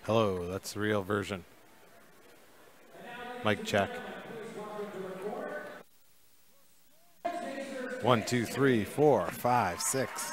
Hello, that's the real version. Mic check. 1, 2, 3, 4, 5, 6.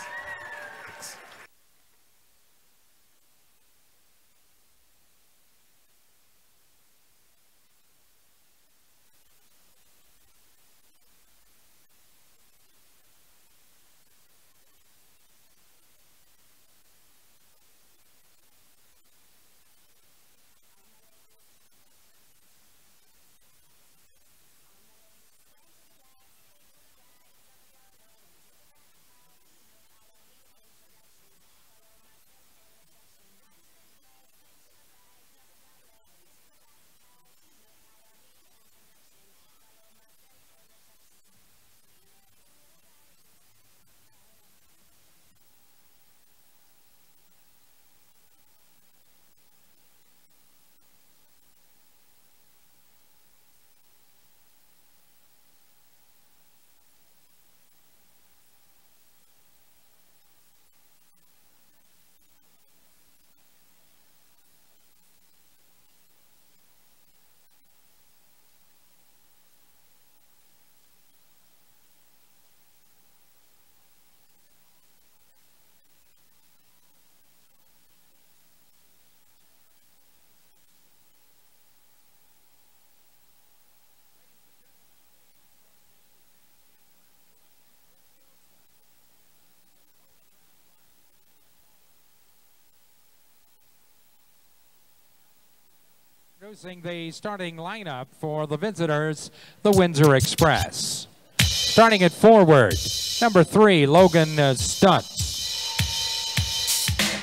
Introducing the starting lineup for the visitors, the Windsor Express. Starting at forward, number 3, Logan Stutz.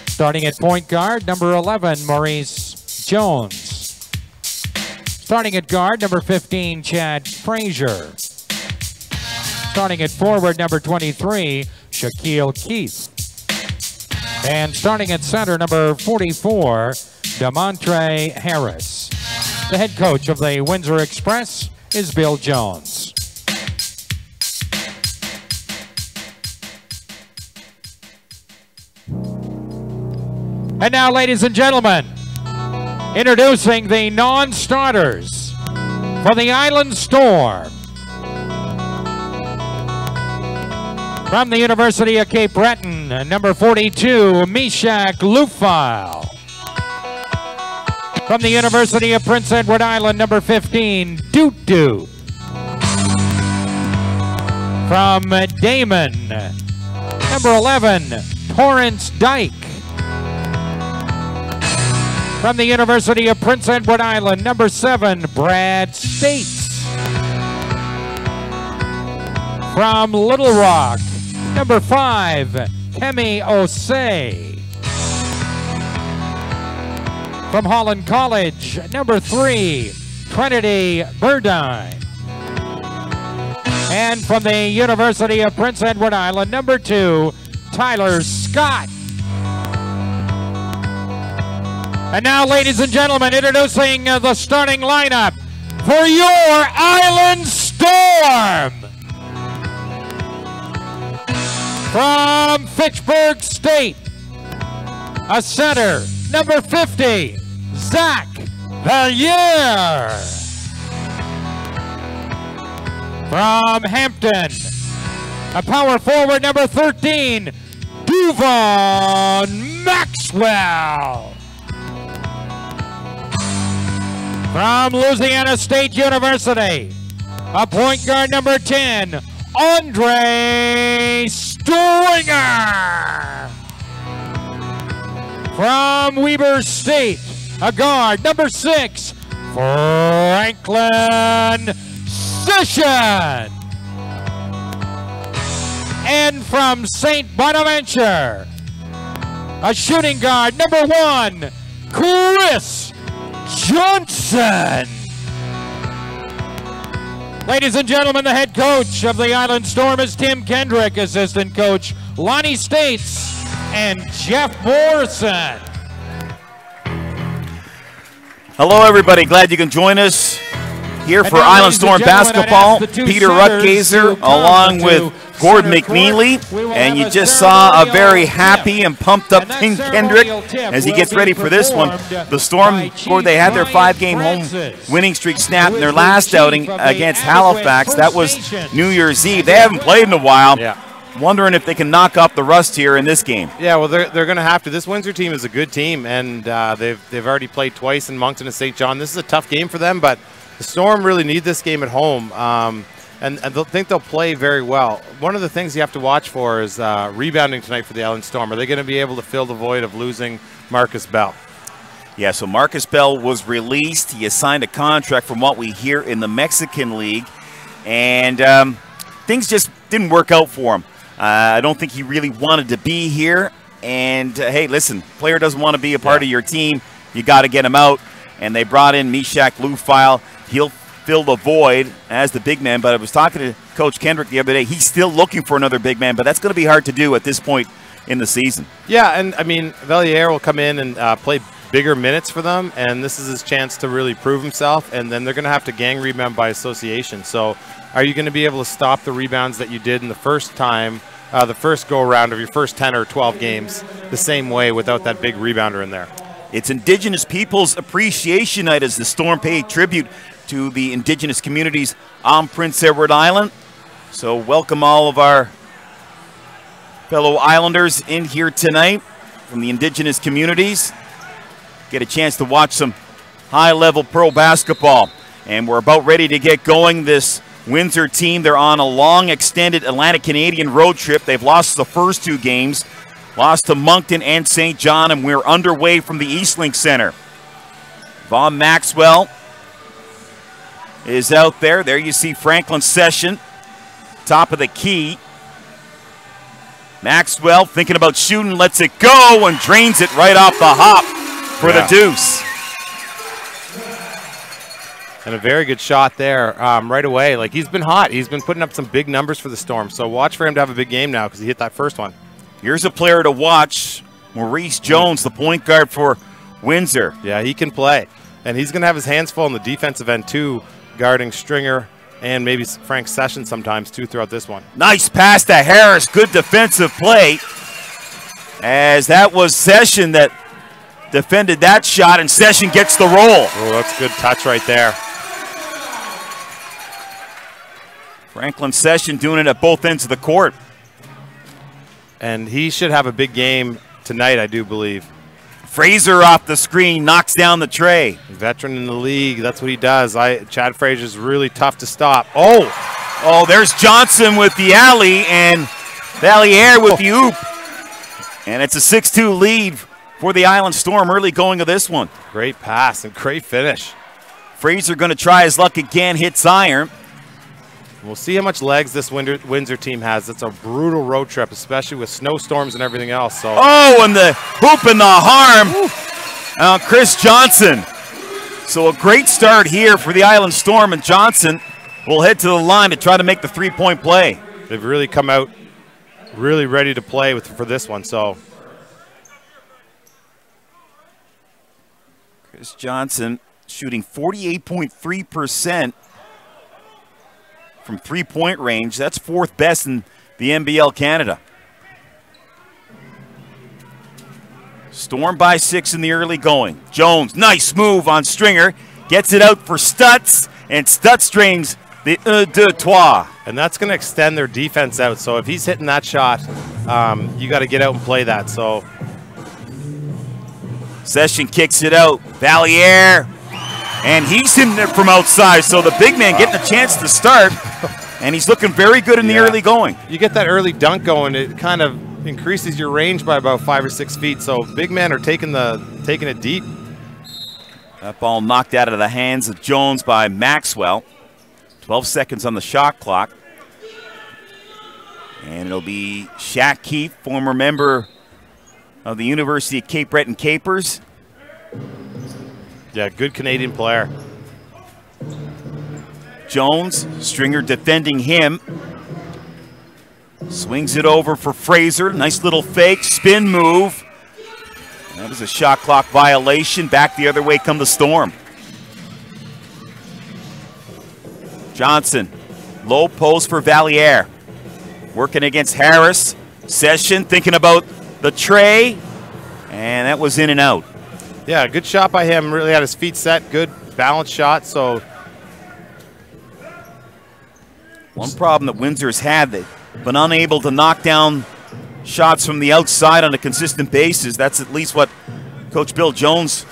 Starting at point guard, number 11, Maurice Jones. Starting at guard, number 15, Chad Frazier. Starting at forward, number 23, Shaquille Keith. And starting at center, number 44, DeMontre Harris. The head coach of the Windsor Express is Bill Jones. And now, ladies and gentlemen, introducing the non-starters for the Island Storm. From the University of Cape Breton, number 42, Meshach Lufile. From the University of Prince Edward Island, number 15, Doot Doot. From Damon, number 11, Torrance Dyke. From the University of Prince Edward Island, number 7, Brad States. From Little Rock, number 5, Kemi Osei. From Holland College, number 3, Trinity Burdine. And from the University of Prince Edward Island, number 2, Tyler Scott. And now, ladies and gentlemen, introducing the starting lineup for your Island Storm. From Fitchburg State, a center, number 50, Zach Valliere. From Hampton, a power forward, number 13, Duvon Maxwell. From Louisiana State University, a point guard, number 10, Andre Stringer. From Weber State, a guard, number 6, Franklin Session. And from St. Bonaventure, a shooting guard, number 1, Chris Johnson. Ladies and gentlemen, the head coach of the Island Storm is Tim Kendrick, assistant coach Lonnie States and Jeff Morrison. Hello, everybody. Glad you can join us here for Island Storm basketball. Peter Rutgazer, along with Gordon McNeely, and you just saw a very happy and pumped up Tim Kendrick as he gets ready for this one. The Storm, they had their 5-game home winning streak snapped in their last outing against Halifax. That was New Year's Eve. They haven't played in a while. Yeah. Wondering if they can knock off the rust here in this game. Yeah, well, they're going to have to. This Windsor team is a good team, and they've already played twice in Moncton and St. John. This is a tough game for them, but the Storm really need this game at home, and they'll think they'll play very well. One of the things you have to watch for is rebounding tonight for the Island Storm. Are they going to be able to fill the void of losing Marcus Bell? Yeah, so Marcus Bell was released. He has signed a contract from what we hear in the Mexican League, and things just didn't work out for him. I don't think he really wanted to be here. And, hey, listen, player doesn't want to be a part of your team. You got to get him out. And they brought in Meshach Lufile. He'll fill the void as the big man. But I was talking to Coach Kendrick the other day. He's still looking for another big man, but that's going to be hard to do at this point in the season. Yeah, and, I mean, Valliere will come in and play bigger minutes for them, and this is his chance to really prove himself, and then they're going to have to gang rebound by association. So are you going to be able to stop the rebounds that you did in the first time, the first go-around of your first 10 or 12 games the same way without that big rebounder in there? It's Indigenous Peoples Appreciation Night as the Storm paid tribute to the Indigenous communities on Prince Edward Island. So welcome all of our fellow Islanders in here tonight from the Indigenous communities. Get a chance to watch some high-level pro basketball. And we're about ready to get going. This Windsor team, they're on a long, extended Atlantic Canadian road trip. They've lost the first 2 games, lost to Moncton and St. John, and we're underway from the Eastlink Center. Vaughn Maxwell is out there. There you see Franklin Session, top of the key. Maxwell thinking about shooting, lets it go, and drains it right off the hop for the deuce. And a very good shot there right away. Like, he's been hot. He's been putting up some big numbers for the Storm. So watch for him to have a big game now because he hit that first one. Here's a player to watch. Maurice Jones, the point guard for Windsor. Yeah, he can play. And he's going to have his hands full on the defensive end, too, guarding Stringer and maybe Frank Session sometimes, too, throughout this one. Nice pass to Harris. Good defensive play. As that was Session that defended that shot, and Session gets the roll. Oh, that's a good touch right there. Franklin Session doing it at both ends of the court. And he should have a big game tonight, I do believe. Fraser off the screen, knocks down the tray. Veteran in the league, that's what he does. Chad Fraser's really tough to stop. Oh, there's Johnson with the alley and Valliere with the oop. And it's a 6-2 lead for the Island Storm early going of this one. Great pass and great finish. Fraser going to try his luck again, hits iron. We'll see how much legs this Windsor team has. It's a brutal road trip, especially with snowstorms and everything else. So. Oh, and the hoop and the harm. Chris Johnson. So a great start here for the Island Storm, and Johnson will head to the line to try to make the three-point play. They've really come out really ready to play for this one. So Chris Johnson shooting 48.3% from three-point range. That's 4th best in the NBL Canada. Storm by 6 in the early going. Jones, nice move on Stringer. Gets it out for Stutz, and Stutz drains the de trois. And that's going to extend their defense out. So if he's hitting that shot, you got to get out and play that. So Session kicks it out. Valliere. And he's hitting it from outside, so the big man getting a chance to start, and he's looking very good in the early going. You get that early dunk going, it kind of increases your range by about 5 or 6 feet, so big men are taking it deep. That ball knocked out of the hands of Jones by Maxwell. 12 seconds on the shot clock. And it'll be Shaq Keefe, former member of the University of Cape Breton Capers. Yeah, good Canadian player. Jones, Stringer defending him. Swings it over for Fraser. Nice little fake, spin move. That was a shot clock violation. Back the other way come the Storm. Johnson, low post for Valliere. working against Harris. Session thinking about the tray, and that was in and out. Yeah, good shot by him. Really had his feet set. Good balanced shot. So one problem that Windsor's had, they've been unable to knock down shots from the outside on a consistent basis. That's at least what Coach Bill Jones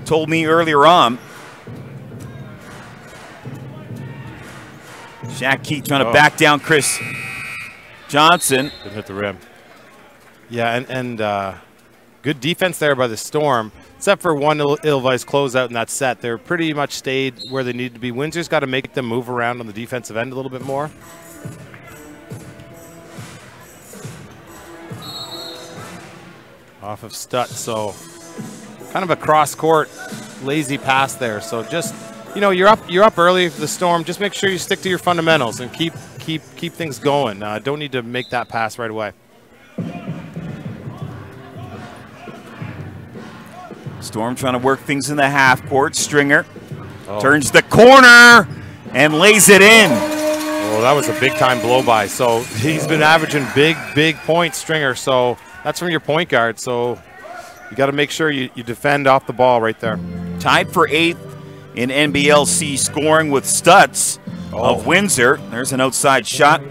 told me earlier on. Shaq Keith trying to back down Chris Johnson. Didn't hit the rim. Yeah, and good defense there by the Storm, except for one ill-advised closeout in that set. They're pretty much stayed where they need to be. Windsor's got to make them move around on the defensive end a little bit more. Off of Stutt, so kind of a cross-court lazy pass there. So just, you know, you're up early for the Storm. Just make sure you stick to your fundamentals and keep things going. Don't need to make that pass right away. Storm trying to work things in the half court. Stringer turns the corner and lays it in. Oh, that was a big-time blow-by. So he's been averaging big points, Stringer. So that's from your point guard. So you got to make sure you defend off the ball right there. Tied for 8th in NBLC scoring with Stutz of Windsor. There's an outside shot.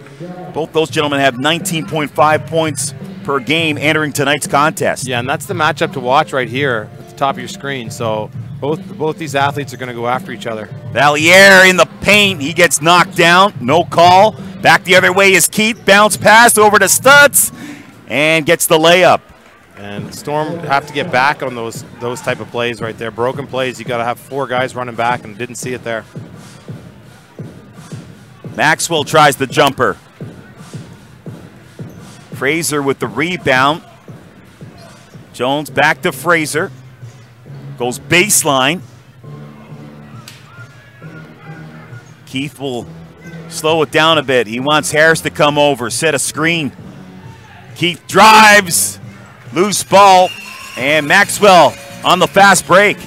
Both those gentlemen have 19.5 points per game entering tonight's contest. Yeah, and that's the matchup to watch right here at the top of your screen. So both these athletes are going to go after each other. Valliere in the paint. He gets knocked down. No call. Back the other way is Keith. Bounce pass over to Stutz and gets the layup. And Storm have to get back on those type of plays right there. Broken plays, you got to have 4 guys running back, and didn't see it there. Maxwell tries the jumper. Fraser with the rebound. Jones back to Fraser. Goes baseline. Keith will slow it down a bit. He wants Harris to come over, set a screen. Keith drives. Loose ball. And Maxwell on the fast break.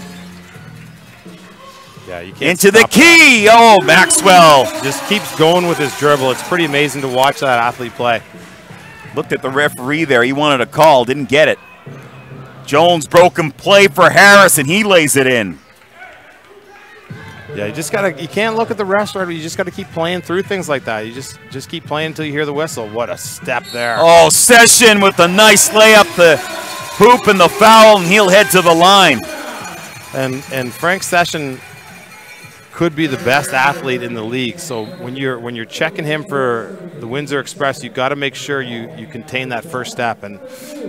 Yeah, you can't into the key. Oh, Maxwell just keeps going with his dribble. It's pretty amazing to watch that athlete play. Looked at the referee there. He wanted a call, didn't get it. Jones broken play for Harris, and he lays it in. Yeah, you can't look at the refs right. You just gotta keep playing through things like that. You just keep playing until you hear the whistle. What a step there. Oh, Session with a nice layup, the hoop and the foul, and he'll head to the line. And Frank Session could be the best athlete in the league. So when you're checking him for the Windsor Express, you got to make sure you contain that first step. And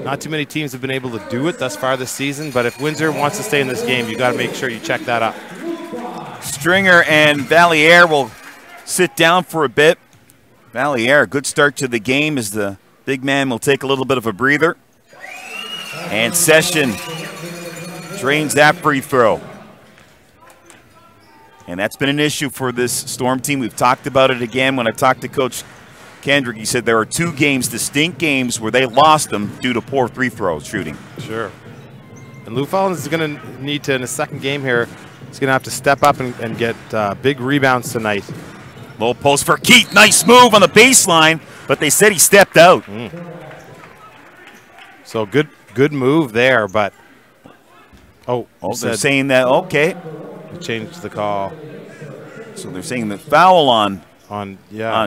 not too many teams have been able to do it thus far this season. But if Windsor wants to stay in this game, you got to make sure you check that up. Stringer and Valliere will sit down for a bit. Valliere, good start to the game as the big man will take a little bit of a breather. And Session drains that free throw. And that's been an issue for this Storm team. We've talked about it again. When I talked to Coach Kendrick, he said there are 2 games, distinct games, where they lost them due to poor free throw shooting. Sure. And Lou Fallon is going to need to, in the second game here, he's going to have to step up and get big rebounds tonight. Low post for Keith. Nice move on the baseline, but they said he stepped out. So good move there, but they're saying that, okay. Changed the call. So they're saying the foul on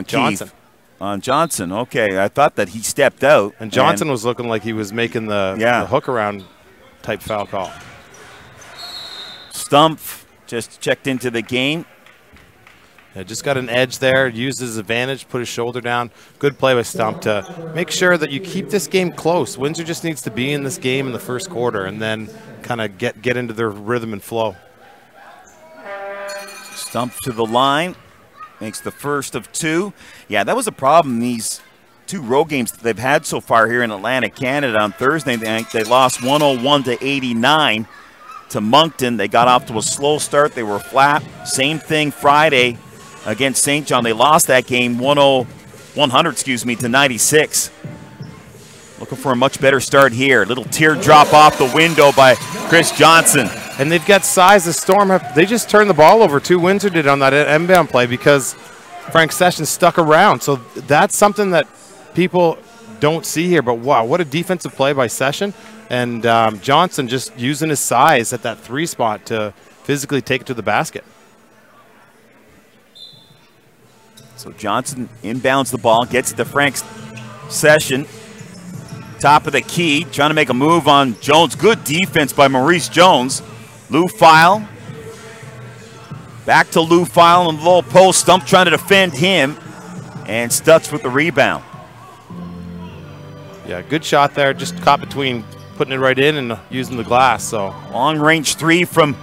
Johnson. Keith. On Johnson, okay. I thought that he stepped out. And Johnson was looking like he was making the hook around type foul call. Stumpf just checked into the game. Yeah, just got an edge there, used his advantage, put his shoulder down. Good play by Stumpf to make sure that you keep this game close. Windsor just needs to be in this game in the first quarter and then kind of get into their rhythm and flow. Stumpf to the line, makes the first of 2. Yeah, that was a problem in these 2 road games that they've had so far here in Atlantic, Canada. On Thursday night, they lost 101-89 to Moncton. They got off to a slow start. They were flat. Same thing Friday against St. John. They lost that game 100 to 96. Looking for a much better start here. Little teardrop off the window by Chris Johnson. And they've got size. The Storm they just turned the ball over too. Windsor did on that inbound play because Frank Sessions stuck around. So that's something that people don't see here, but wow, what a defensive play by Session. And Johnson just using his size at that 3 spot to physically take it to the basket. So Johnson inbounds the ball, gets it to Frank's Session. Top of the key, trying to make a move on Jones. Good defense by Maurice Jones. Lou File. Back to Lou File on the low post. Stump trying to defend him. And Stutz with the rebound. Yeah, good shot there. Just caught between putting it right in and using the glass. So long range 3 from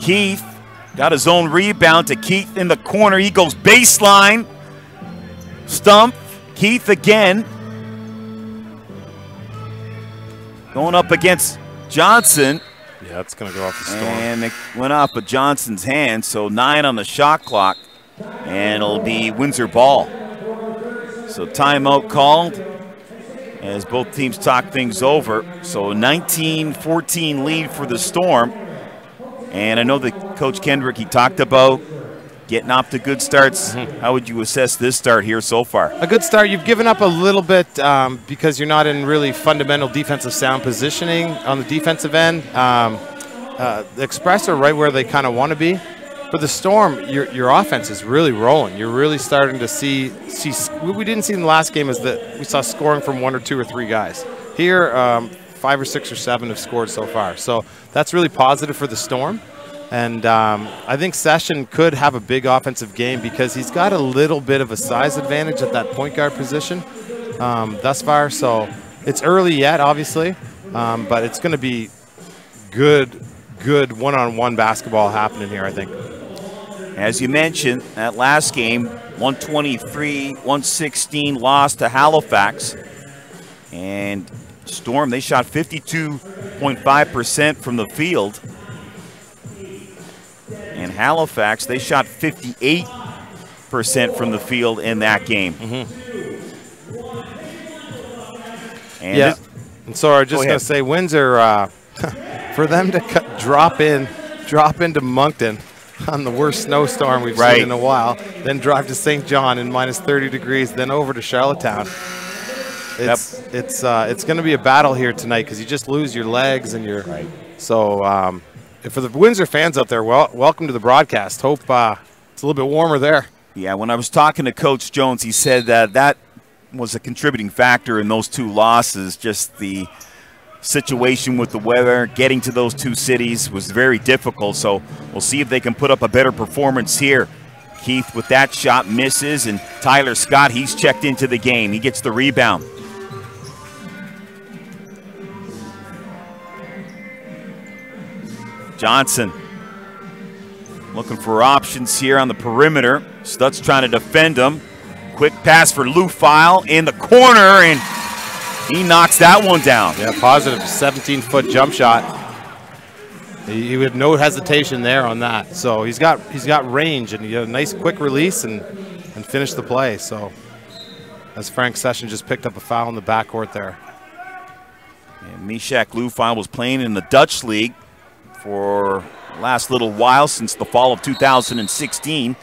Keith. Got his own rebound to Keith in the corner. He goes baseline. Stump. Keith again. Going up against Johnson. Yeah, it's going to go off the Storm. And it went off of Johnson's hand, so 9 on the shot clock. And it'll be Windsor ball. So timeout called as both teams talk things over. So 19-14 lead for the Storm. And I know that Coach Kendrick, he talked about getting off to good starts. How would you assess this start here so far? A good start. You've given up a little bit because you're not in really fundamental defensive sound positioning on the defensive end. The Express are right where they kind of want to be. For the Storm, your offense is really rolling. You're really starting to see what we didn't see in the last game is that we saw scoring from 1 or 2 or 3 guys. Here, 5 or 6 or 7 have scored so far. So that's really positive for the Storm. And I think Session could have a big offensive game because he's got a little bit of a size advantage at that point guard position thus far. So it's early yet, obviously, but it's going to be good one-on-one basketball happening here, I think. As you mentioned, that last game, 123-116 loss to Halifax. And Storm, they shot 52.5% from the field. And Halifax, they shot 58% from the field in that game. And yeah, and so I was just going to say, Windsor, for them to drop into Moncton on the worst snowstorm we've seen in a while, then drive to St. John in minus 30 degrees, then over to Charlottetown. It's going to be a battle here tonight because you just lose your legs and your so. For the Windsor fans out there, welcome to the broadcast. Hope it's a little bit warmer there. Yeah, when I was talking to Coach Jones, he said that was a contributing factor in those 2 losses. Just the situation with the weather, getting to those 2 cities was very difficult. So we'll see if they can put up a better performance here. Keith with that shot misses, and Tyler Scott, he's checked into the game. He gets the rebound. Johnson looking for options here on the perimeter. Stutz trying to defend him. Quick pass for Lou File in the corner, and he knocks that one down. Yeah, positive 17-foot jump shot. He had no hesitation there on that. So he's got range, and he had a nice quick release and finished the play. So as Frank Session just picked up a foul in the backcourt there. And Meshach Lou File was playing in the Dutch League for last little while, since the fall of 2016.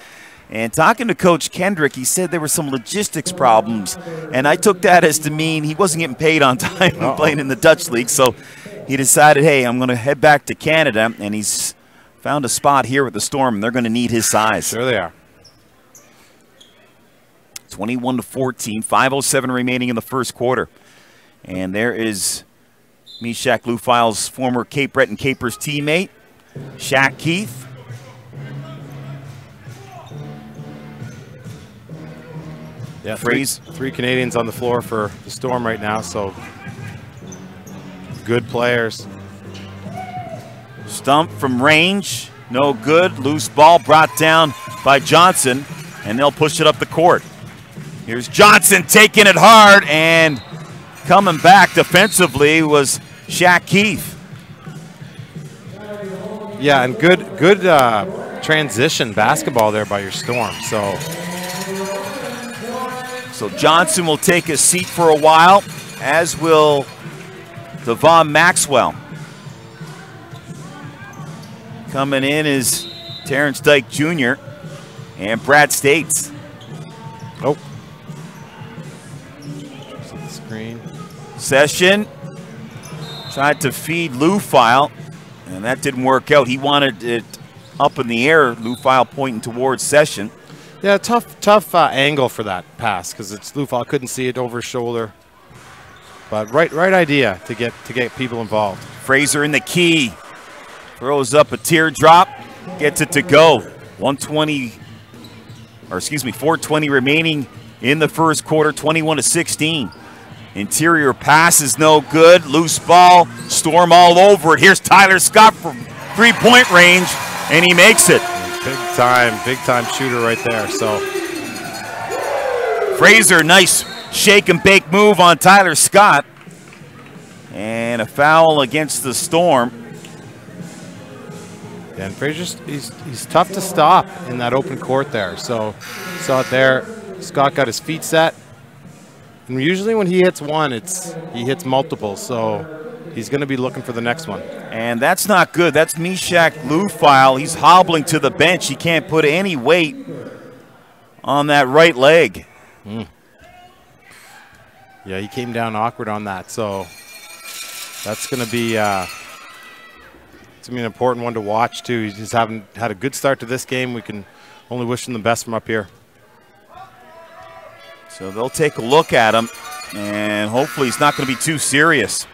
And talking to Coach Kendrick, he said there were some logistics problems, and I took that as to mean he wasn't getting paid on time playing in the Dutch League. So he decided, hey, I'm going to head back to Canada, and he's found a spot here with the Storm, and they're going to need his size. Sure they are. 21-14, 5:07 remaining in the first quarter. And there is Meshach Lou File's former Cape Breton Capers teammate, Shaq Keith. Yeah, three Canadians on the floor for the Storm right now, so good players. Stump from range, no good. Loose ball brought down by Johnson, and they'll push it up the court. Here's Johnson taking it hard, and coming back defensively was Shaq Keith. Yeah, and good transition basketball there by your Storm. So Johnson will take a seat for a while, as will Devon Maxwell. Coming in is Terrence Dyke Jr. and Brad States. Oh. screen. Session tried to feed Lufile, and that didn't work out. He wanted it up in the air, Lufile pointing towards Session. Yeah, tough angle for that pass because it's Lufile couldn't see it over his shoulder. But right idea to get people involved. Fraser in the key, throws up a teardrop, gets it to go. 4:20 remaining in the first quarter, 21-16. Interior pass is no good. Loose ball, Storm all over it. Here's Tyler Scott from three-point range, and he makes it. Big time shooter right there. So Fraser, nice shake and bake move on Tyler Scott. And a foul against the Storm. and Fraser's he's tough to stop in that open court there. So saw it there. Scott got his feet set. And usually when he hits one, he hits multiple. So he's going to be looking for the next one. And that's not good. That's Meshach Lufile. He's hobbling to the bench. He can't put any weight on that right leg. Yeah, he came down awkward on that. So that's going to be an important one to watch too. He's just haven't had a good start to this game. We can only wish him the best from up here. So they'll take a look at him, and hopefully he's not going to be too serious.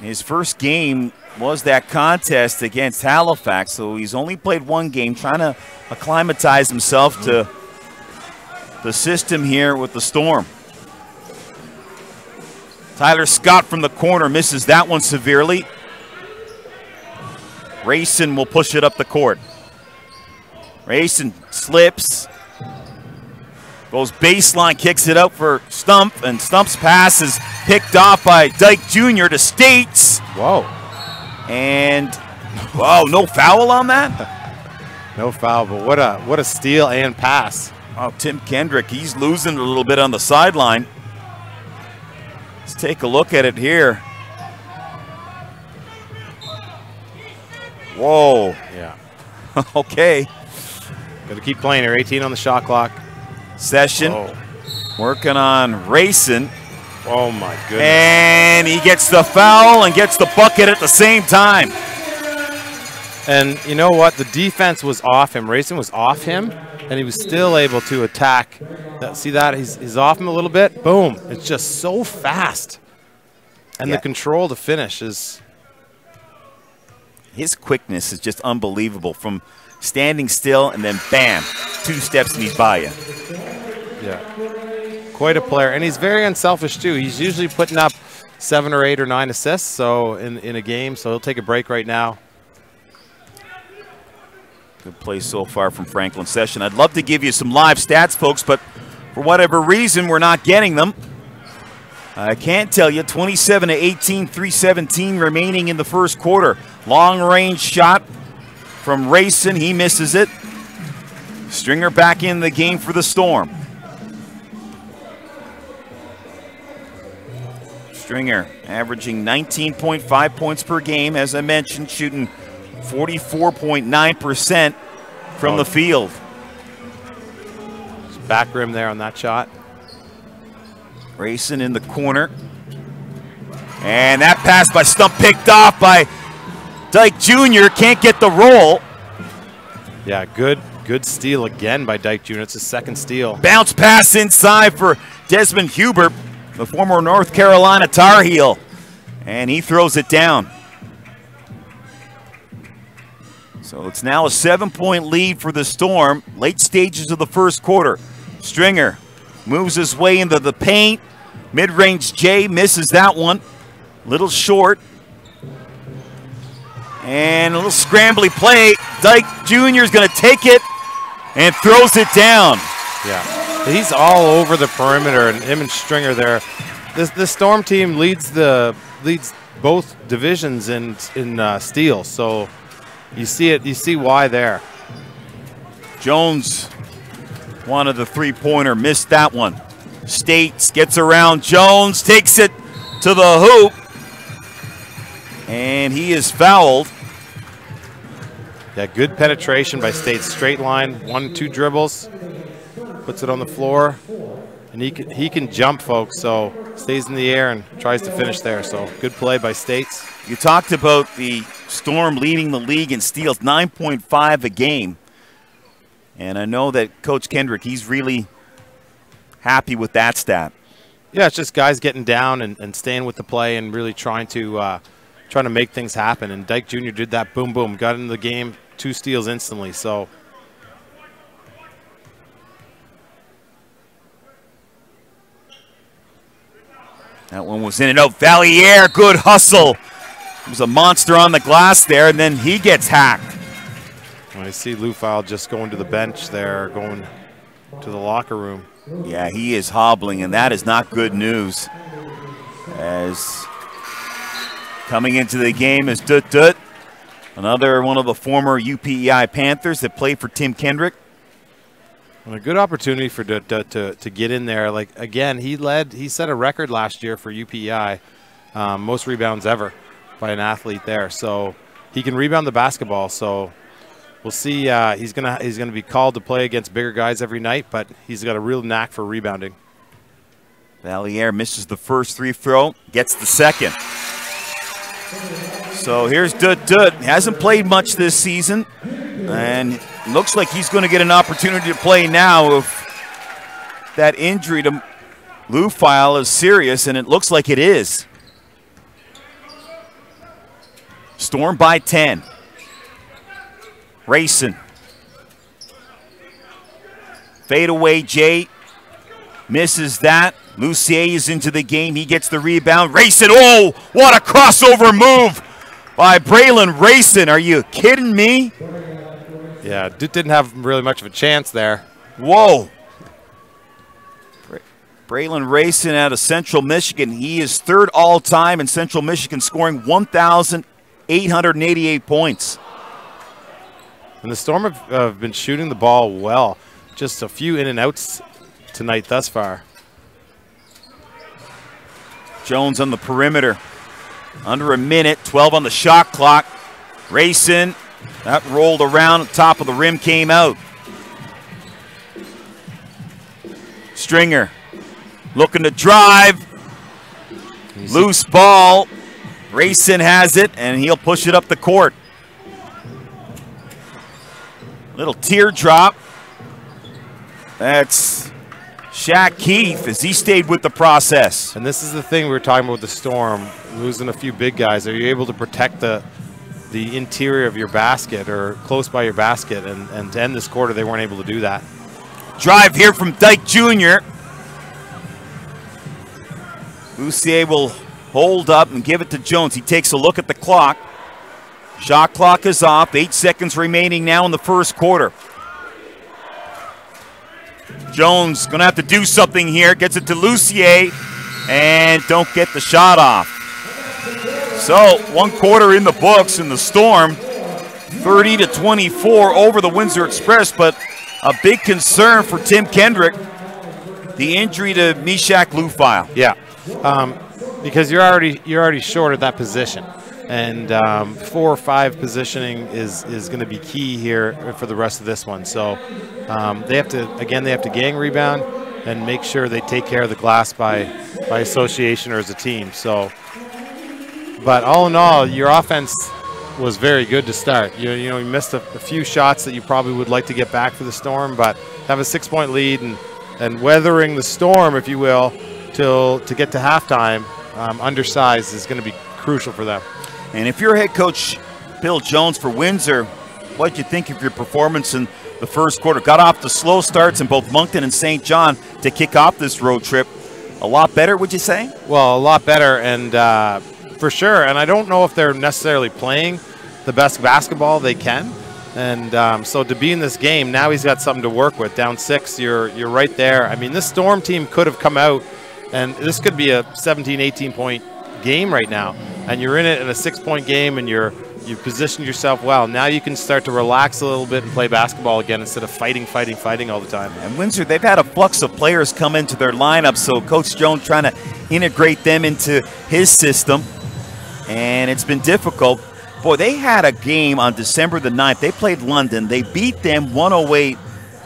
His first game was that contest against Halifax, so he's only played one game, trying to acclimatize himself to the system here with the Storm. Tyler Scott from the corner misses that one severely. Rayson will push it up the court. Rayson slips, goes baseline, kicks it out for Stump, and Stump's pass is picked off by Dyke Jr. to States. Whoa. And, whoa, no foul on that? No foul, but what a steal and pass. Oh, Tim Kendrick, he's losing a little bit on the sideline. Let's take a look at it here. Whoa. Yeah. Okay. Got to keep playing here. 18 on the shot clock. Session. Whoa. Working on Rayson. Oh, my goodness. And he gets the foul and gets the bucket at the same time. And you know what? The defense was off him. Rayson was off him, and he was still able to attack. See that? He's off him a little bit. Boom. It's just so fast. And Yeah. the control to finish is... His quickness is just unbelievable. From standing still and then bam, 2 steps and he's by you. Yeah. Quite a player. And he's very unselfish, too. He's usually putting up 7 or 8 or 9 assists so in a game, so he'll take a break right now. Good play so far from Franklin Session. I'd love to give you some live stats, folks, but for whatever reason, we're not getting them. I can't tell you. 27-18, 3:17 remaining in the first quarter. Long-range shot from Rayson. He misses it. Stringer back in the game for the Storm. Stringer averaging 19.5 points per game, as I mentioned, shooting 44.9% from the field. Back rim there on that shot. Rayson in the corner. And that pass by Stump picked off by Dyke Jr. Can't get the roll. Yeah, good steal again by Dyke Jr. It's his second steal. Bounce pass inside for Desmond Hubert, the former North Carolina Tar Heel. And he throws it down. So it's now a 7-point lead for the Storm. Late stages of the first quarter. Stringer moves his way into the paint. Mid-range J misses that one. Little short. And a little scrambly play. Dyke Jr. is going to take it and throws it down. Yeah, he's all over the perimeter, and him and Stringer there. The Storm team leads both divisions in steals, so you see it. You see why there. Jones wanted the three-pointer, missed that one. States gets around Jones, takes it to the hoop, and he is fouled. Yeah, good penetration by State. Straight line, 1-2 dribbles. puts it on the floor, and he can jump, folks, so stays in the air and tries to finish there. So good play by States. You talked about the Storm leading the league in steals, 9.5 a game. And I know that Coach Kendrick, he's really happy with that stat. Yeah, it's just guys getting down and staying with the play and really trying to make things happen. And Dyke Jr. did that, boom, boom, got into the game, 2 steals instantly. So that one was in and out. Valier, good hustle. It was a monster on the glass there, and then he gets hacked. I see Lufile just going to the bench there, going to the locker room. Yeah, he is hobbling, and that is not good news. As coming into the game is Dut Dut, another one of the former UPEI Panthers that played for Tim Kendrick. And a good opportunity for Dut Dut to get in there. Like, again, he set a record last year for UPEI, most rebounds ever by an athlete there. So he can rebound the basketball. So we'll see. He's gonna be called to play against bigger guys every night, but he's got a real knack for rebounding. Valier misses the first free throw, gets the second. So here's Dut Dut. Hasn't played much this season, and looks like he's going to get an opportunity to play now if that injury to Lufile is serious, and it looks like it is. Storm by 10. Racing. Fadeaway Jay misses that. Lucier is into the game. He gets the rebound. Racing. Oh, what a crossover move by Braylon Racing. Are you kidding me? Yeah, Duke didn't have really much of a chance there. Whoa. Braylon Racing out of Central Michigan. He is 3rd all-time in Central Michigan, scoring 1,888 points. And the Storm have been shooting the ball well. Just a few in and outs tonight thus far. Jones on the perimeter. Under a minute, 12 on the shot clock. Racing. That rolled around, top of the rim came out. Stringer looking to drive. Loose ball. Racing has it, and he'll push it up the court. Little teardrop. That's Shaq Keefe as he stayed with the process. And this is the thing we were talking about with the Storm, losing a few big guys. Are you able to protect the interior of your basket or close by your basket? And to end this quarter, they weren't able to do that. Drive here from Dyke Jr. Lucier will hold up and give it to Jones. He takes a look at the clock. Shot clock is off. 8 seconds remaining now in the first quarter. Jones going to have to do something here. Gets it to Lucier and don't get the shot off. So 1 quarter in the books, and the Storm 30-24 over the Windsor Express, but a big concern for Tim Kendrick, the injury to Meshach Lufile. Yeah, because you're already short at that position, and 4 or 5 positioning is going to be key here for the rest of this one. So they have to gang rebound and make sure they take care of the glass by association or as a team. So, but all in all, your offense was very good to start. You missed a few shots that you probably would like to get back for the Storm, but have a 6-point lead and weathering the storm, if you will, to get to halftime, undersized, is going to be crucial for them. And if you're head coach Bill Jones for Windsor, what did you think of your performance in the first quarter? Got off the slow starts in both Moncton and St. John to kick off this road trip. A lot better, would you say? Well, a lot better, and for sure. And I don't know if they're necessarily playing the best basketball they can. And so to be in this game, now he's got something to work with. Down 6, you're right there. I mean, this Storm team could have come out, and this could be a 17, 18-point game right now. And you're in it in a 6-point game, and you've positioned yourself well. Now you can start to relax a little bit and play basketball again instead of fighting all the time. And Windsor, they've had a flux of players come into their lineup, so Coach Jones trying to integrate them into his system, and it's been difficult. Boy, they had a game on December the 9th. They played London. They beat them 108-79.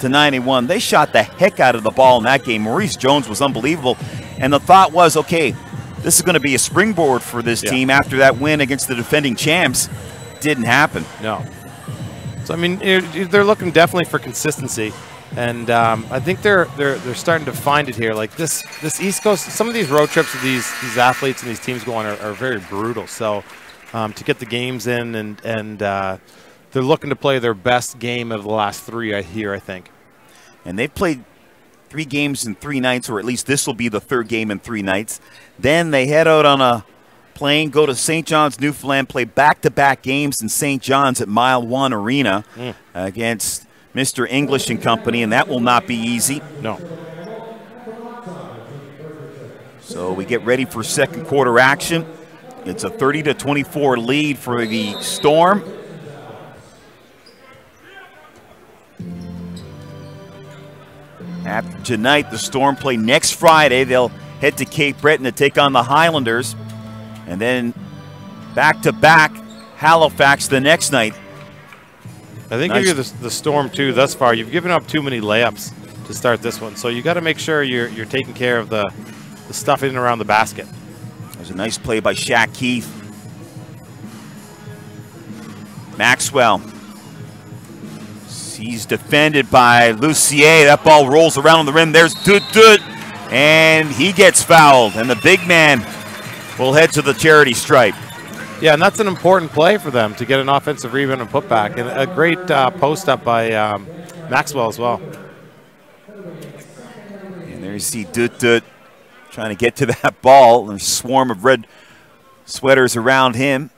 to 91. They shot the heck out of the ball in that game. Maurice Jones was unbelievable. And the thought was, okay, this is going to be a springboard for this team after that win against the defending champs. Didn't happen. No. So, I mean, they're looking definitely for consistency. And I think they're starting to find it here. Like this East Coast, some of these road trips with these athletes and these teams going are very brutal. So to get the games in and they're looking to play their best game of the last 3 here, I think. And they've played 3 games in 3 nights, or at least this will be the 3rd game in 3 nights. Then they head out on a plane, go to St. John's, Newfoundland, play back-to-back games in St. John's at Mile 1 Arena against Mr. English and Company, and that will not be easy. No. So we get ready for second quarter action. It's a 30-24 lead for the Storm. After tonight, the Storm play next Friday. They'll head to Cape Breton to take on the Highlanders. And then back-to-back Halifax the next night. I think if you're the Storm, too, thus far, you've given up too many layups to start this one. So you got to make sure you're taking care of the stuff in and around the basket. There's a nice play by Shaq Keith. Maxwell. He's defended by Lucier. That ball rolls around on the rim. There's Dut, and he gets fouled. And the big man will head to the charity stripe. Yeah, and that's an important play for them to get an offensive rebound and putback. And a great post up by Maxwell as well. And there you see Dut trying to get to that ball. There's a swarm of red sweaters around him.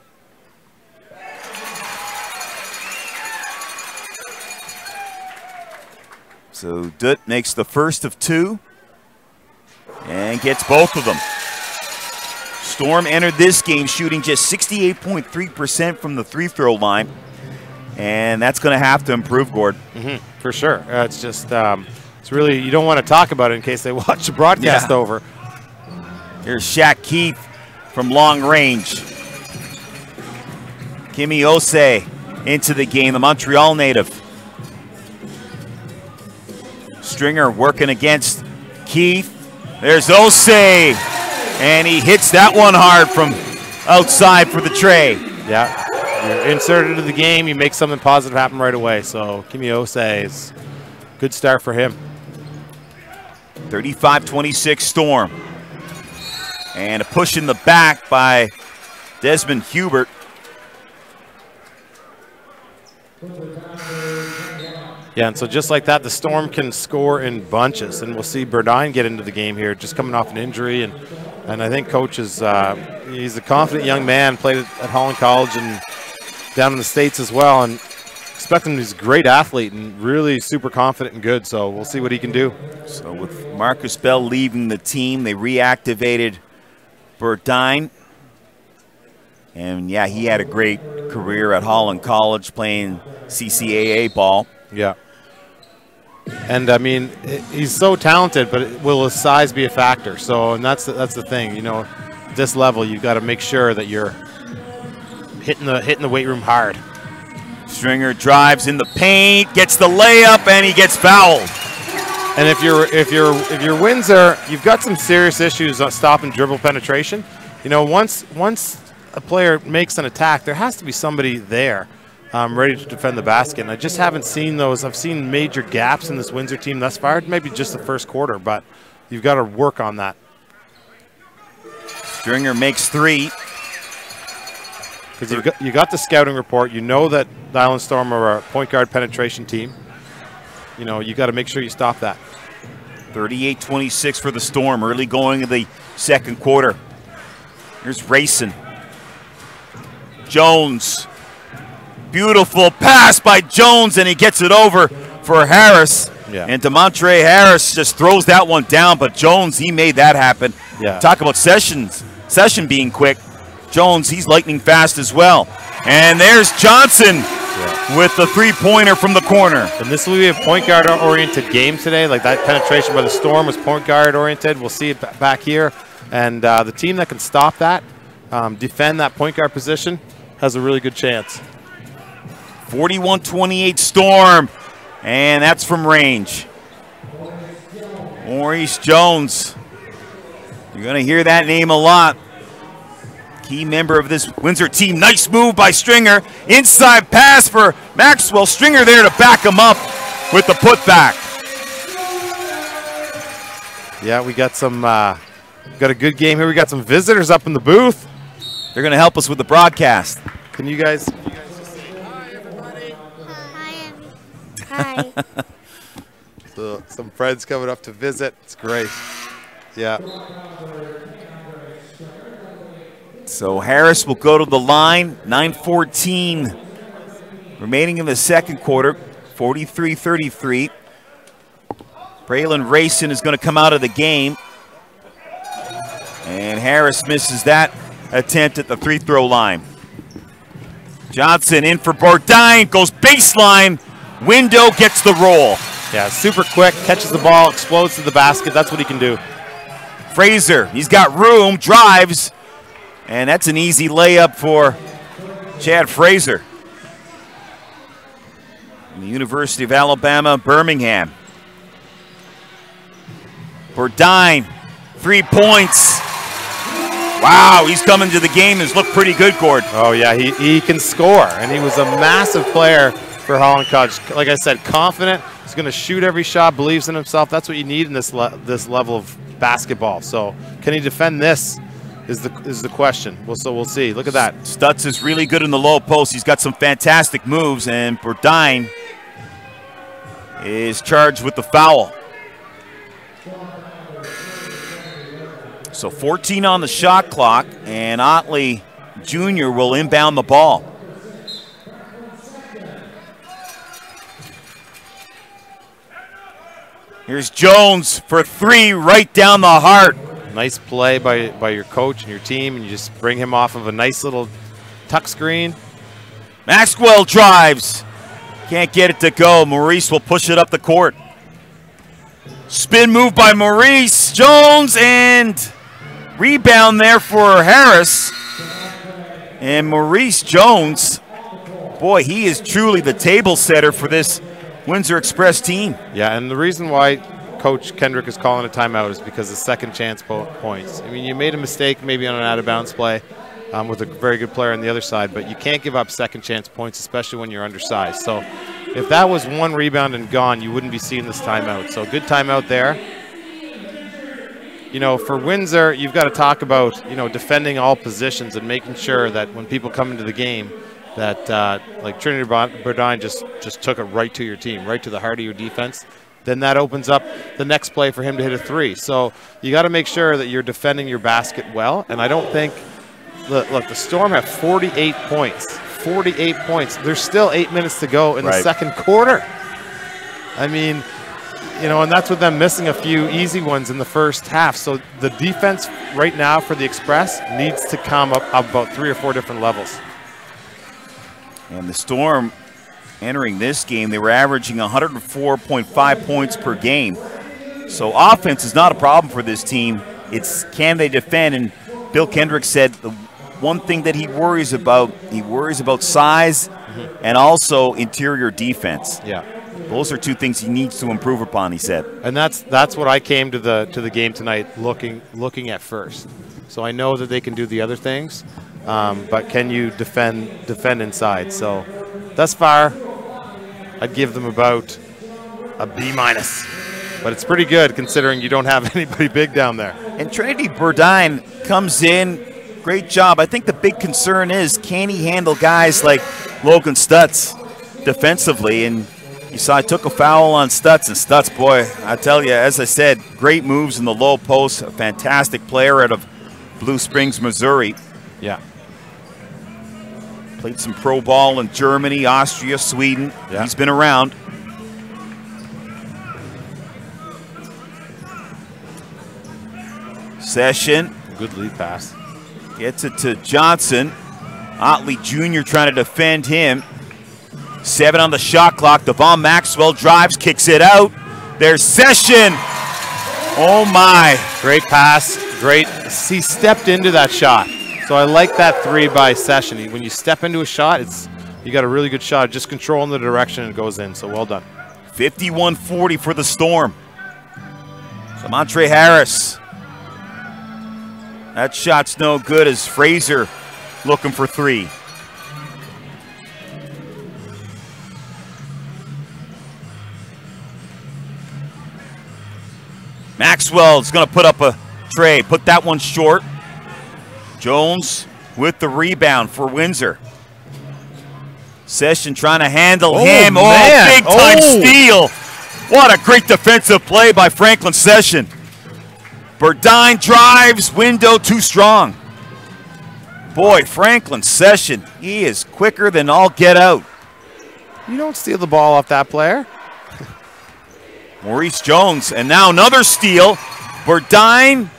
So Dut makes the first of 2 and gets both of them. Storm entered this game shooting just 68.3% from the free-throw line, and that's going to have to improve, Gord. For sure. It's just, it's really, you don't want to talk about it in case they watch the broadcast over. Here's Shaq Keith from long range. Kimi Osei into the game, the Montreal native. Stringer working against Keith. There's Osei, and he hits that one hard from outside for the tray. Yeah, you're inserted into the game, you make something positive happen right away. So Kimi Osei is a good start for him. 35-26 Storm. And a push in the back by Desmond Hubert. Yeah, and so just like that, the Storm can score in bunches, and we'll see Burdine get into the game here, just coming off an injury, and I think Coach is he's a confident young man, played at Holland College and down in the States as well, and expect him to be a great athlete and really super confident and good, so we'll see what he can do. So with Marcus Bell leaving the team, they reactivated Burdine, and yeah, he had a great career at Holland College playing CCAA ball. Yeah. And I mean, he's so talented, but will his size be a factor? So, and that's the thing. You know, at this level, you've got to make sure that you're hitting the weight room hard. Stringer drives in the paint, gets the layup, and he gets fouled. And if you're Windsor, you've got some serious issues on stop and dribble penetration. You know, once a player makes an attack, there has to be somebody there. Ready to defend the basket, and I just haven't seen those. I've seen major gaps in this Windsor team thus far, maybe just the first quarter, but you've got to work on that. Stringer makes 3. Because you got the scouting report. You know that the Island Storm are a point guard penetration team. You know, you got to make sure you stop that. 38-26 for the Storm, early going in the second quarter. Here's Rayson. Jones. Beautiful pass by Jones, and he gets it over for Harris. Yeah. And DeMontre Harris just throws that one down, but Jones, he made that happen. Yeah. Talk about Session being quick. Jones, he's lightning fast as well. And there's Johnson with the three-pointer from the corner. And this will be a point guard-oriented game today. Like that penetration by the Storm was point guard-oriented. We'll see it back here. And the team that can stop that, defend that point guard position, has a really good chance. 41-28 Storm. And that's from range. Maurice Jones. You're going to hear that name a lot. Key member of this Windsor team. Nice move by Stringer. Inside pass for Maxwell. Stringer there to back him up with the putback. Yeah, we got some, got a good game here. We got some visitors up in the booth. They're going to help us with the broadcast. Can you guys just say hi, everybody? Hi. Hi. So, some friends coming up to visit. It's great. Yeah. So Harris will go to the line. 9:14 remaining in the second quarter. 43-33. Braylon Rayson is going to come out of the game. And Harris misses that attempt at the free throw line. Johnson in for Bourdin, goes baseline. Window gets the roll. Yeah, super quick, catches the ball, explodes to the basket. That's what he can do. Fraser, he's got room, drives. And that's an easy layup for Chad Fraser. From the University of Alabama, Birmingham. Bourdin, 3 points. Wow, he's coming to the game. Has looked pretty good, Gord. Oh, yeah, he can score. And he was a massive player for Holland College. Like I said, confident. He's going to shoot every shot, believes in himself. That's what you need in this level of basketball. So can he defend this? Is the question. So we'll see. Look at that. Stutz is really good in the low post. He's got some fantastic moves, and Bourdin is charged with the foul. So 14 on the shot clock, and Otley Jr. will inbound the ball. Here's Jones for three, right down the heart. Nice play by your coach and your team, and you just bring him off of a nice little tuck screen. Maxwell drives. Can't get it to go. Maurice will push it up the court. Spin move by Maurice Jones, and rebound there for Harris. And Maurice Jones, boy, he is truly the table setter for this Windsor Express team. Yeah, and the reason why Coach Kendrick is calling a timeout is because of second chance points. I mean, you made a mistake maybe on an out-of-bounds play with a very good player on the other side, but you can't give up second chance points, especially when you're undersized. So if that was one rebound and gone, you wouldn't be seeing this timeout. So good timeout there. You know, for Windsor, you've got to talk about, you know, defending all positions and making sure that when people come into the game that, like Trinity Bourdin just took it right to your team, right to the heart of your defense. Then that opens up the next play for him to hit a three. So you got to make sure that you're defending your basket well. And I don't think, look, the Storm have 48 points. 48 points. There's still 8 minutes to go in the second quarter. I mean, you know, and that's with them missing a few easy ones in the first half. So the defense right now for the Express needs to come up about 3 or 4 different levels. And the Storm, entering this game, they were averaging 104.5 points per game. So offense is not a problem for this team. It's can they defend? And Bill Kendrick said the one thing that he worries about size and also interior defense. Yeah. Those are two things he needs to improve upon, he said. And that's what I came to the game tonight looking at first. So I know that they can do the other things, but can you defend inside? So thus far, I'd give them about a B-, but it's pretty good considering you don't have anybody big down there. And Trinity Bourdin comes in, great job. I think the big concern is, can he handle guys like Logan Stutz defensively? And you saw I took a foul on Stutz, and Stutz, boy, I tell you, as I said, great moves in the low post, a fantastic player out of Blue Springs, Missouri. Yeah. Played some pro ball in Germany, Austria, Sweden. Yeah. He's been around. Session. Good lead pass. Gets it to Johnson. Otley Jr. trying to defend him. 7 on the shot clock. Devon Maxwell drives, kicks it out. There's Session. Oh my. Great pass. Great. He stepped into that shot. So I like that three by Session. When you step into a shot, you got a really good shot. Just controlling the direction and it goes in. So well done. 51-40 for the Storm. So Montre Harris. That shot's no good as Fraser looking for three. Maxwell's going to put up a tray. Put that one short. Jones with the rebound for Windsor. Session trying to handle him. Man. Oh, big time steal. What a great defensive play by Franklin Session. Burdine drives, window too strong. Boy, Franklin Session, he is quicker than all get out. You don't steal the ball off that player. Maurice Jones, and now another steal. Burdine,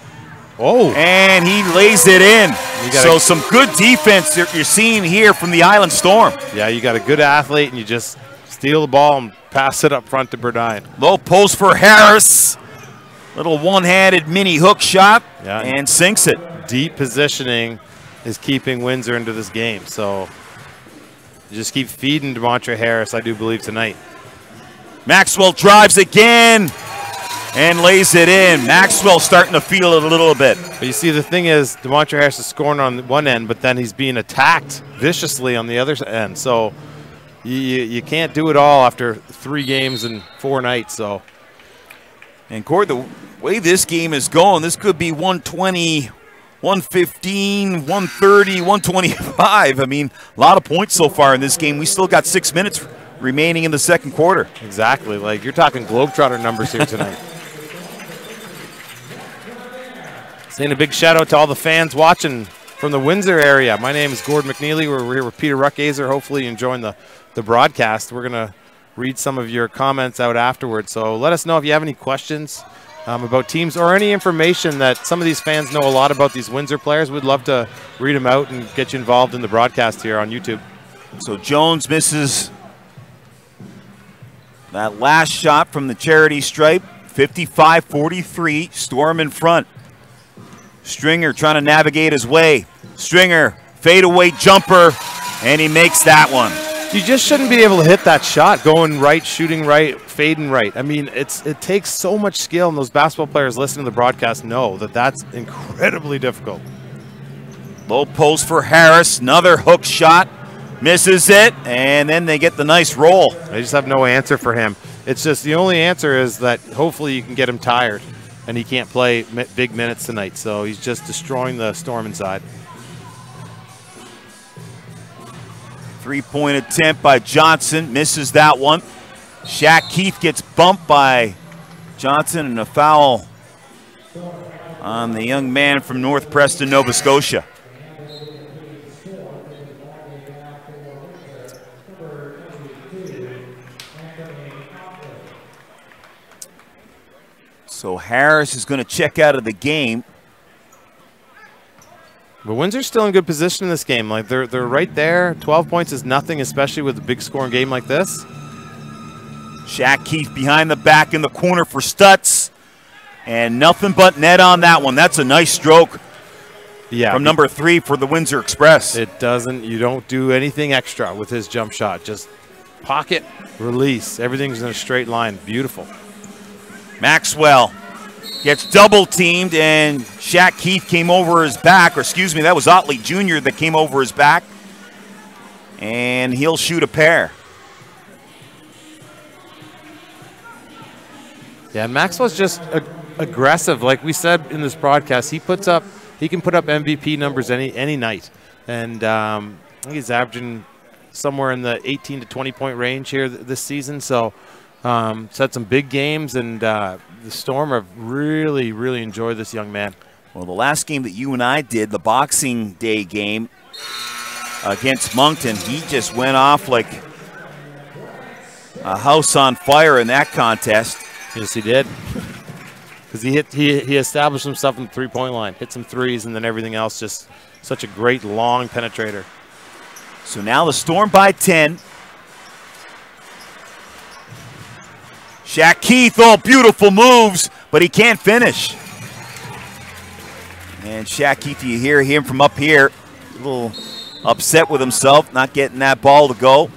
and he lays it in. So some good defense you're seeing here from the Island Storm. Yeah, you got a good athlete, and you just steal the ball and pass it up front to Burdine. Low post for Harris. Little one-handed mini hook shot, and sinks it. Deep positioning is keeping Windsor into this game. So you just keep feeding DeMontre Harris, I do believe, tonight. Maxwell drives again and lays it in. Maxwell starting to feel it a little bit. But you see, the thing is, DeMontre Harris is scoring on one end, but then he's being attacked viciously on the other end. So you can't do it all after 3 games and 4 nights. So, and Cord, the way this game is going, this could be 120, 115, 130, 125. I mean, a lot of points so far in this game. We still got 6 minutes remaining in the second quarter. Exactly. Like, you're talking Globetrotter numbers here tonight. Saying a big shout out to all the fans watching from the Windsor area. My name is Gord McNeely. We're here with Peter Ruckazer. Hopefully you're enjoying the broadcast. We're going to read some of your comments out afterwards. So let us know if you have any questions about teams or any information that some of these fans know a lot about these Windsor players. We'd love to read them out and get you involved in the broadcast here on YouTube. So Jones misses that last shot from the charity stripe. 55-43, Storm in front. Stringer trying to navigate his way. Stringer, fadeaway jumper, and he makes that one. You just shouldn't be able to hit that shot, going right, shooting right, fading right. I mean, it takes so much skill, and those basketball players listening to the broadcast know that that's incredibly difficult. Low post for Harris, another hook shot. Misses it, and then they get the nice roll. They just have no answer for him. It's just the only answer is that hopefully you can get him tired, and he can't play big minutes tonight. So he's just destroying the Storm inside. 3-point attempt by Johnson, misses that one. Shaq Keith gets bumped by Johnson, and a foul on the young man from North Preston, Nova Scotia. So Harris is going to check out of the game. But Windsor's still in good position in this game. Like they're right there. 12 points is nothing, especially with a big scoring game like this. Shaq Keith behind the back in the corner for Stutz. And nothing but net on that one. That's a nice stroke from number 3 for the Windsor Express. It doesn't, you don't do anything extra with his jump shot. Just pocket, release. Everything's in a straight line. Beautiful. Maxwell gets double teamed, and Shaq Keith came over his back, or excuse me, that was Otley Jr. that came over his back, and he'll shoot a pair. Yeah, and Maxwell's just aggressive. Like we said in this broadcast, he can put up MVP numbers any night, and I think he's averaging somewhere in the 18 to 20 point range here this season. So. Had some big games, and the Storm have really, really enjoyed this young man. Well, the last game that you and I did, the Boxing Day game against Moncton, he just went off like a house on fire in that contest. Yes, he did. Because he established himself in the three-point line, hit some threes, and then everything else just such a great long penetrator. So now the Storm by 10. Shaq Keith, oh, beautiful moves, but he can't finish. And Shaq Keith, you hear him from up here, a little upset with himself, not getting that ball to go.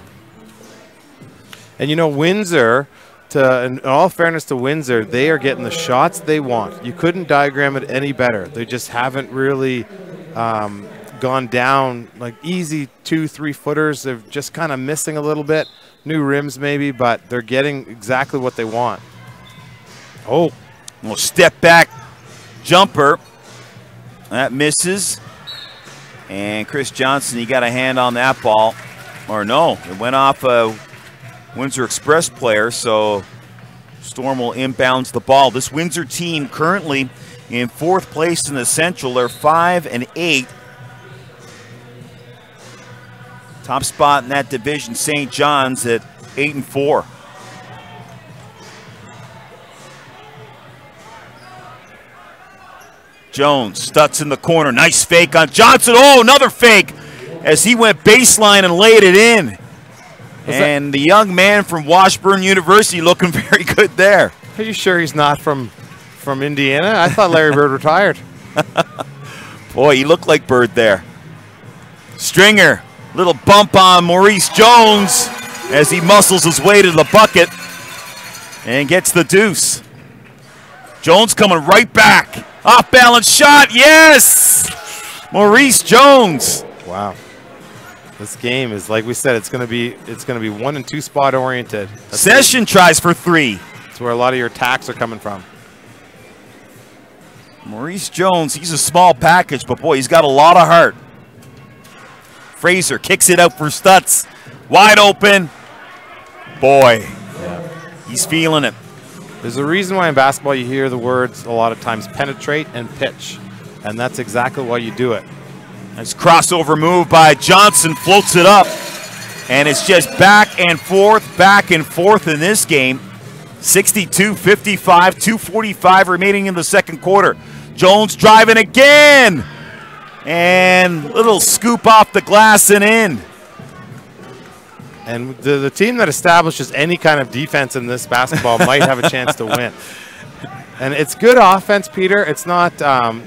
And you know, Windsor, in all fairness to Windsor, they are getting the shots they want. You couldn't diagram it any better. They just haven't really gone down like easy 2-3 footers. They're just kind of missing a little bit. New rims maybe, but they're getting exactly what they want. Oh, well, step back jumper. That misses. And Chris Johnson, he got a hand on that ball. Or no, it went off a Windsor Express player, so Storm will inbounds the ball. This Windsor team currently in 4th place in the Central. They're 5-8. Top spot in that division, St. John's at 8-4. Jones, Stutz in the corner. Nice fake on Johnson. Oh, another fake as he went baseline and laid it in. And the young man from Washburn University looking very good there. Are you sure he's not from Indiana? I thought Larry Bird retired. Boy, he looked like Bird there. Stringer, little bump on Maurice Jones as he muscles his way to the bucket and gets the deuce. Jones coming right back. Off balance shot, yes! Maurice Jones. Wow. This game is, like we said, it's gonna be 1 and 2 spot oriented. Session tries for 3. That's where a lot of your attacks are coming from. Maurice Jones, he's a small package, but boy, he's got a lot of heart. Fraser kicks it out for Stutz. Wide open. Boy, he's feeling it. There's a reason why in basketball you hear the words a lot of times penetrate and pitch, and that's exactly why you do it. Nice crossover move by Johnson, floats it up, and it's just back and forth in this game. 62-55, 2:45 remaining in the second quarter. Jones driving again, and little scoop off the glass and in. And the team that establishes any kind of defense in this basketball might have a chance to win. And it's good offense, Peter. It's not,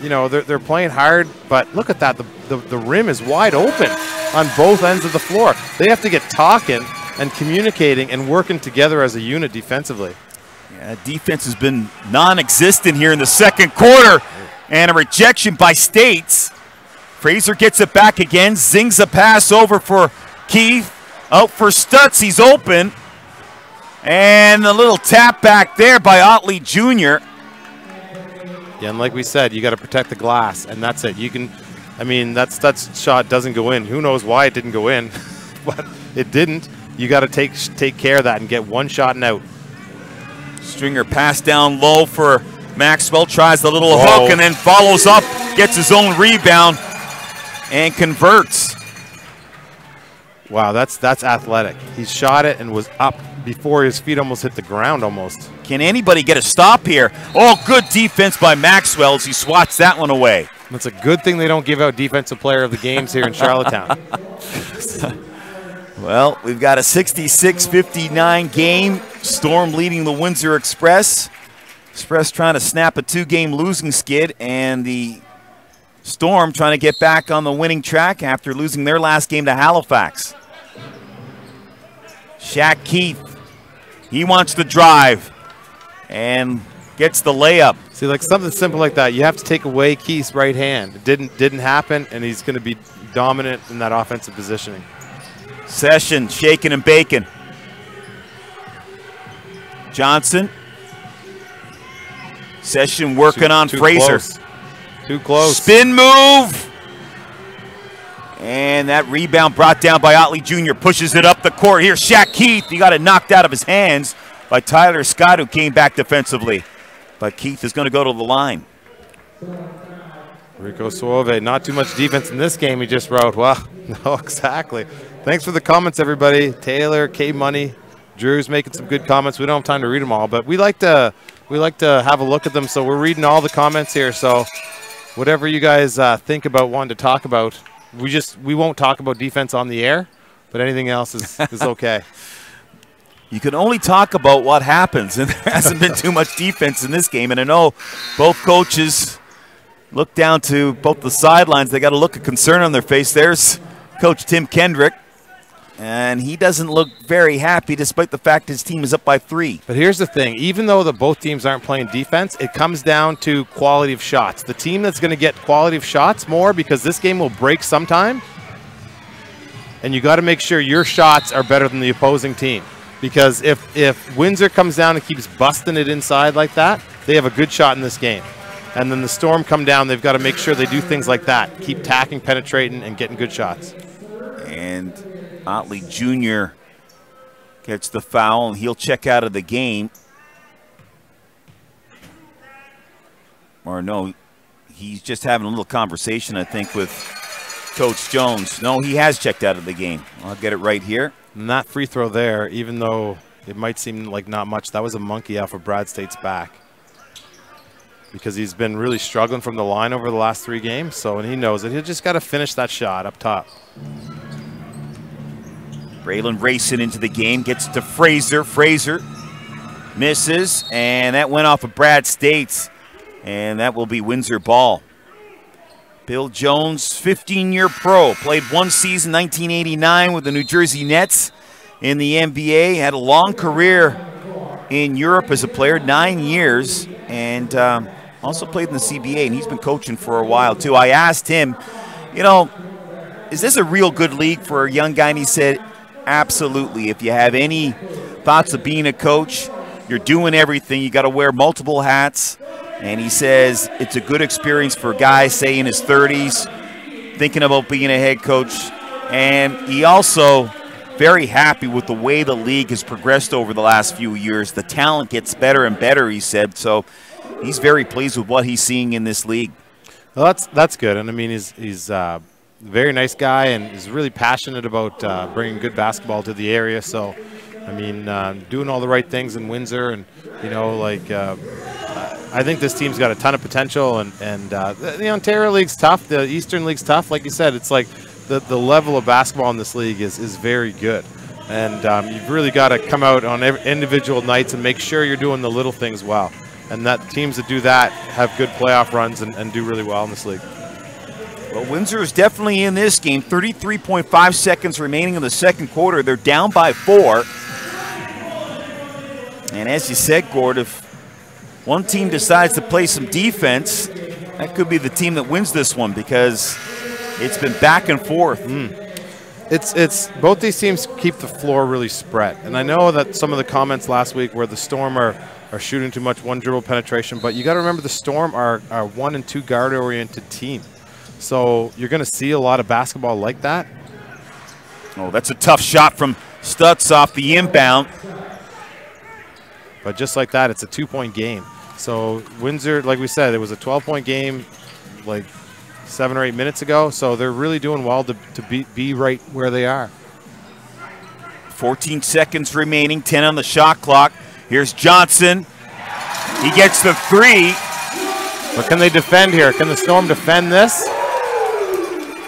you know, they're playing hard, but look at that. The rim is wide open on both ends of the floor. They have to get talking and communicating and working together as a unit defensively. Yeah, defense has been non-existent here in the second quarter. And a rejection by States. Fraser gets it back again, zings a pass over for Keith. Out for Stutz, he's open. And a little tap back there by Otley Jr. Yeah, and like we said, you got to protect the glass, and that's it. You can, I mean, that Stutz shot doesn't go in. Who knows why it didn't go in, but it didn't. You got to take care of that and get one shot and out. Stringer pass down low for Maxwell, tries the little hook and then follows up, gets his own rebound, and converts. Wow, that's athletic. He shot it and was up before his feet almost hit the ground almost. Can anybody get a stop here? Oh, good defense by Maxwell as he swats that one away. It's a good thing they don't give out defensive player of the games here in Charlottetown. Well, we've got a 66-59 game. Storm leading the Windsor Express. Express trying to snap a 2-game losing skid, and the Storm trying to get back on the winning track after losing their last game to Halifax. Shaq Keith, he wants the drive and gets the layup. See, like something simple like that, you have to take away Keith's right hand. It didn't happen, and he's going to be dominant in that offensive positioning. Session shaking and baking. Johnson. Session working on Fraser. Close. Too close. Spin move. And that rebound brought down by Otley Jr. Pushes it up the court. Here, Shaq Keith. He got it knocked out of his hands by Tyler Scott, who came back defensively. But Keith is going to go to the line. Rico Suave, not too much defense in this game he just wrote. Well, no, exactly. Thanks for the comments, everybody. Taylor, K-Money, Drew's making some good comments. We don't have time to read them all, but we like to have a look at them. So we're reading all the comments here. So whatever you guys think about wanting to talk about, we won't talk about defense on the air, but anything else is okay. You can only talk about what happens, and there hasn't been too much defense in this game. And I know both coaches look down to both the sidelines. They got a look of concern on their face. There's Coach Tim Kendrick. And he doesn't look very happy despite the fact his team is up by 3. But here's the thing. Even though both teams aren't playing defense, it comes down to quality of shots. The team that's going to get quality of shots more, because this game will break sometime, and you got to make sure your shots are better than the opposing team. Because if Windsor comes down and keeps busting it inside like that, they have a good shot in this game. And then the Storm come down, they've got to make sure they do things like that. Keep tacking, penetrating, and getting good shots. And Otley Jr. gets the foul, and he'll check out of the game. Or no, he's just having a little conversation, I think, with Coach Jones. No, he has checked out of the game. I'll get it right here. And that free throw there, even though it might seem like not much, that was a monkey off of Brad State's back. Because he's been really struggling from the line over the last 3 games. So, and he knows it. He'll just got to finish that shot up top. Braylon racing into the game, gets to Fraser. Fraser misses, and that went off of Brad State's, and that will be Windsor ball. Bill Jones, 15-year pro, played 1 season, 1989, with the New Jersey Nets in the NBA. Had a long career in Europe as a player, 9 years, and also played in the CBA, and he's been coaching for a while, too. I asked him, you know, is this a real good league for a young guy? And he said, absolutely. If you have any thoughts of being a coach, you're doing everything. You got to wear multiple hats. And he says it's a good experience for a guy, say, in his 30s, thinking about being a head coach. And he also very happy with the way the league has progressed over the last few years. The talent gets better and better, he said. So he's very pleased with what he's seeing in this league. Well, that's good. And, I mean, he's very nice guy, and is really passionate about bringing good basketball to the area. So, I mean, doing all the right things in Windsor, and, you know, like, I think this team's got a ton of potential, and the Ontario League's tough. The Eastern League's tough. Like you said, it's like the level of basketball in this league is very good. And you've really got to come out on individual nights and make sure you're doing the little things well. And that teams that do that have good playoff runs and do really well in this league. Well, Windsor is definitely in this game. 33.5 seconds remaining in the second quarter. They're down by 4. And as you said, Gord, if one team decides to play some defense, that could be the team that wins this one, because it's been back and forth. It's both these teams keep the floor really spread. And I know that some of the comments last week where the Storm are shooting too much one dribble penetration, but you got to remember the Storm are 1 and 2 guard oriented team. So you're going to see a lot of basketball like that. Oh, that's a tough shot from Stutz off the inbound. But just like that, it's a 2-point game. So Windsor, like we said, it was a 12-point game like 7 or 8 minutes ago. So they're really doing well to be right where they are. 14 seconds remaining, 10 on the shot clock. Here's Johnson. He gets the 3. But can they defend here? Can the Storm defend this?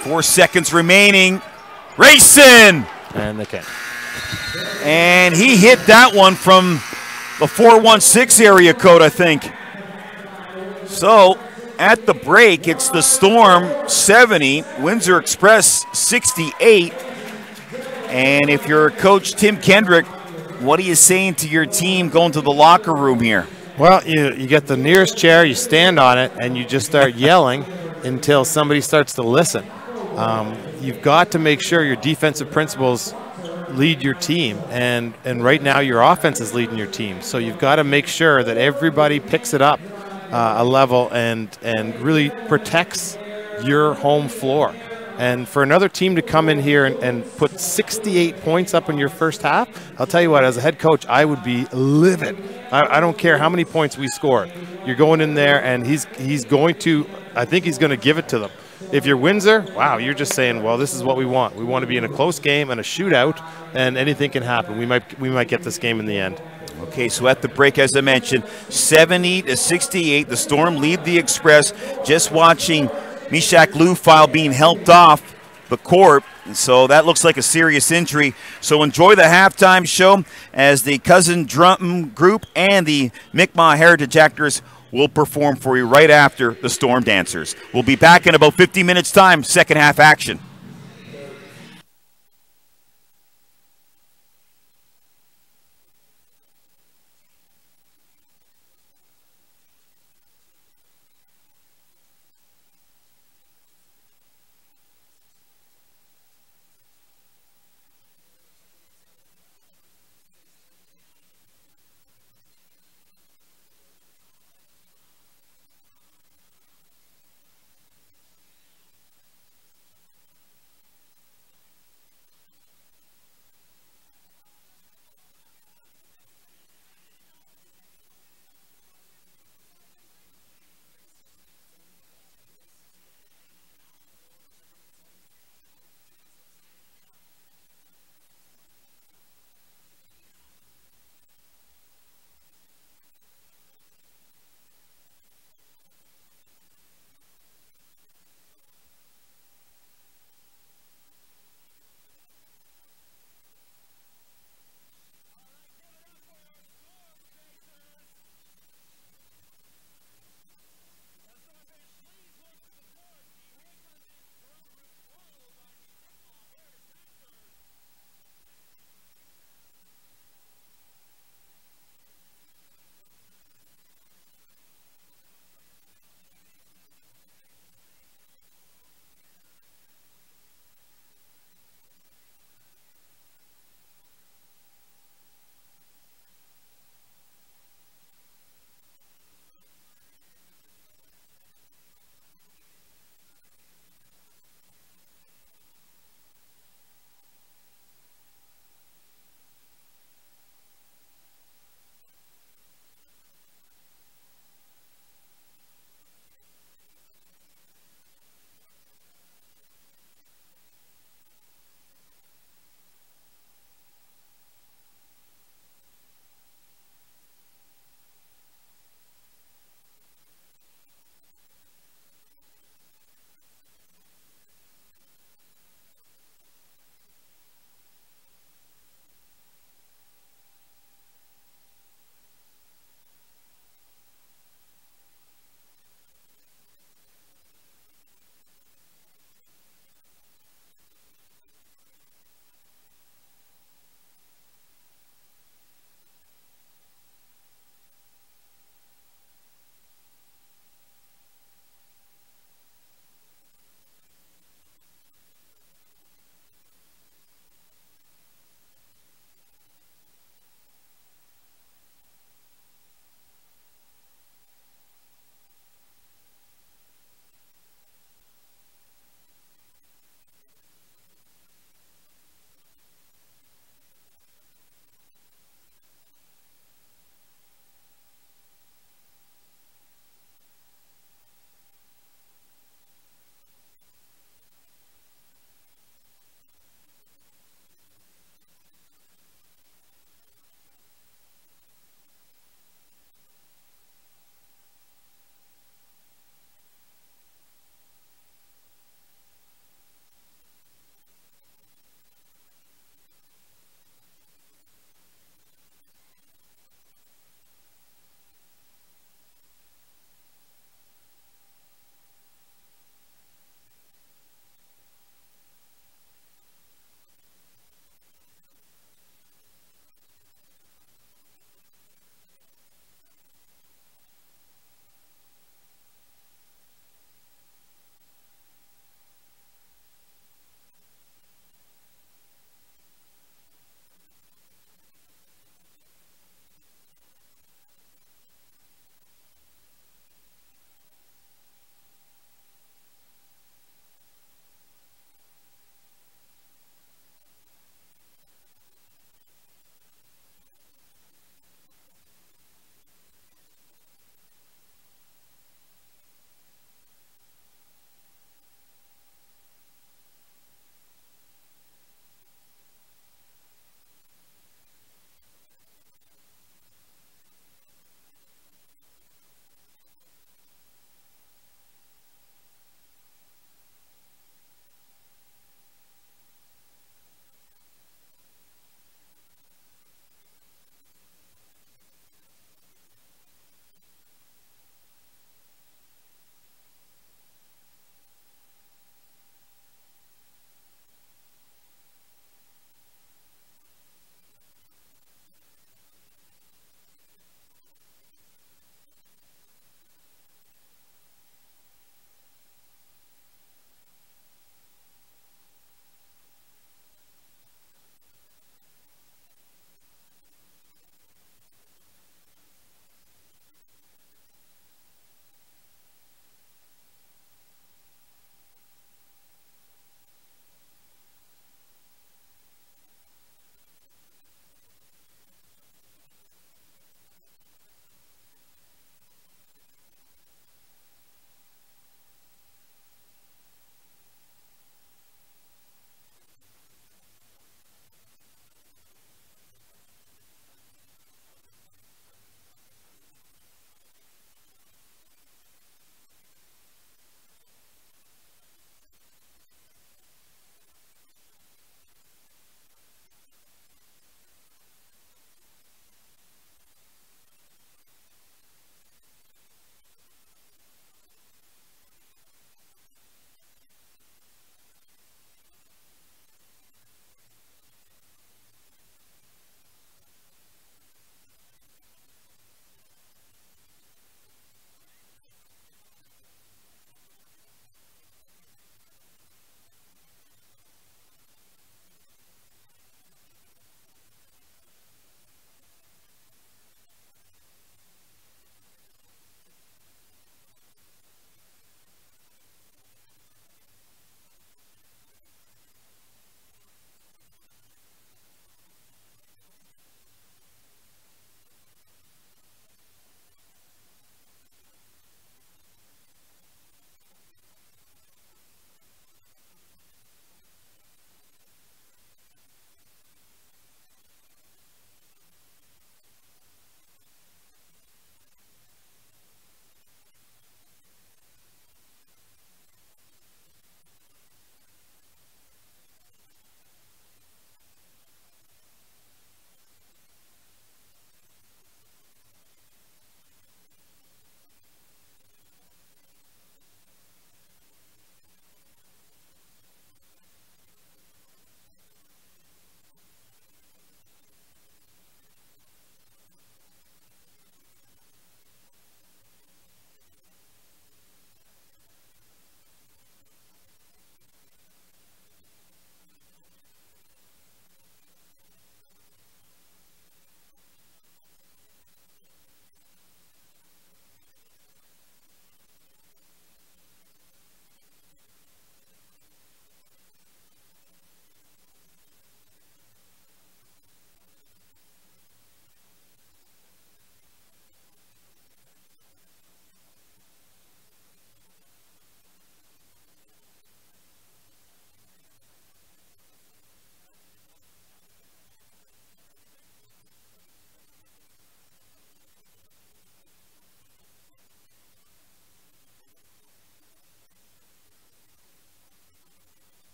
4 seconds remaining. Racing! And they can. And he hit that one from the 416 area code, I think. So at the break, it's the Storm 70, Windsor Express 68. And if you're Coach Tim Kendrick, what are you saying to your team going to the locker room here? Well, you get the nearest chair, you stand on it, and you just start yelling until somebody starts to listen. You've got to make sure your defensive principles lead your team, and right now your offense is leading your team. So you've got to make sure that everybody picks it up a level and really protects your home floor. And for another team to come in here and put 68 points up in your first half, I'll tell you what, as a head coach, I would be livid. I don't care how many points we score. You're going in there, and he's going to, I think he's going to give it to them. If you're Windsor, wow, you're just saying, well, this is what we want. We want to be in a close game and a shootout, and anything can happen. We might get this game in the end. Okay, so at the break, as I mentioned, 70-68, the Storm lead the Express. Just watching Mishak Lufile being helped off the court, so that looks like a serious injury. So enjoy the halftime show as the Cousin Drum Group and the Mi'kmaq Heritage Actors will perform for you right after the Storm Dancers. We'll be back in about 50 minutes' time, second half action.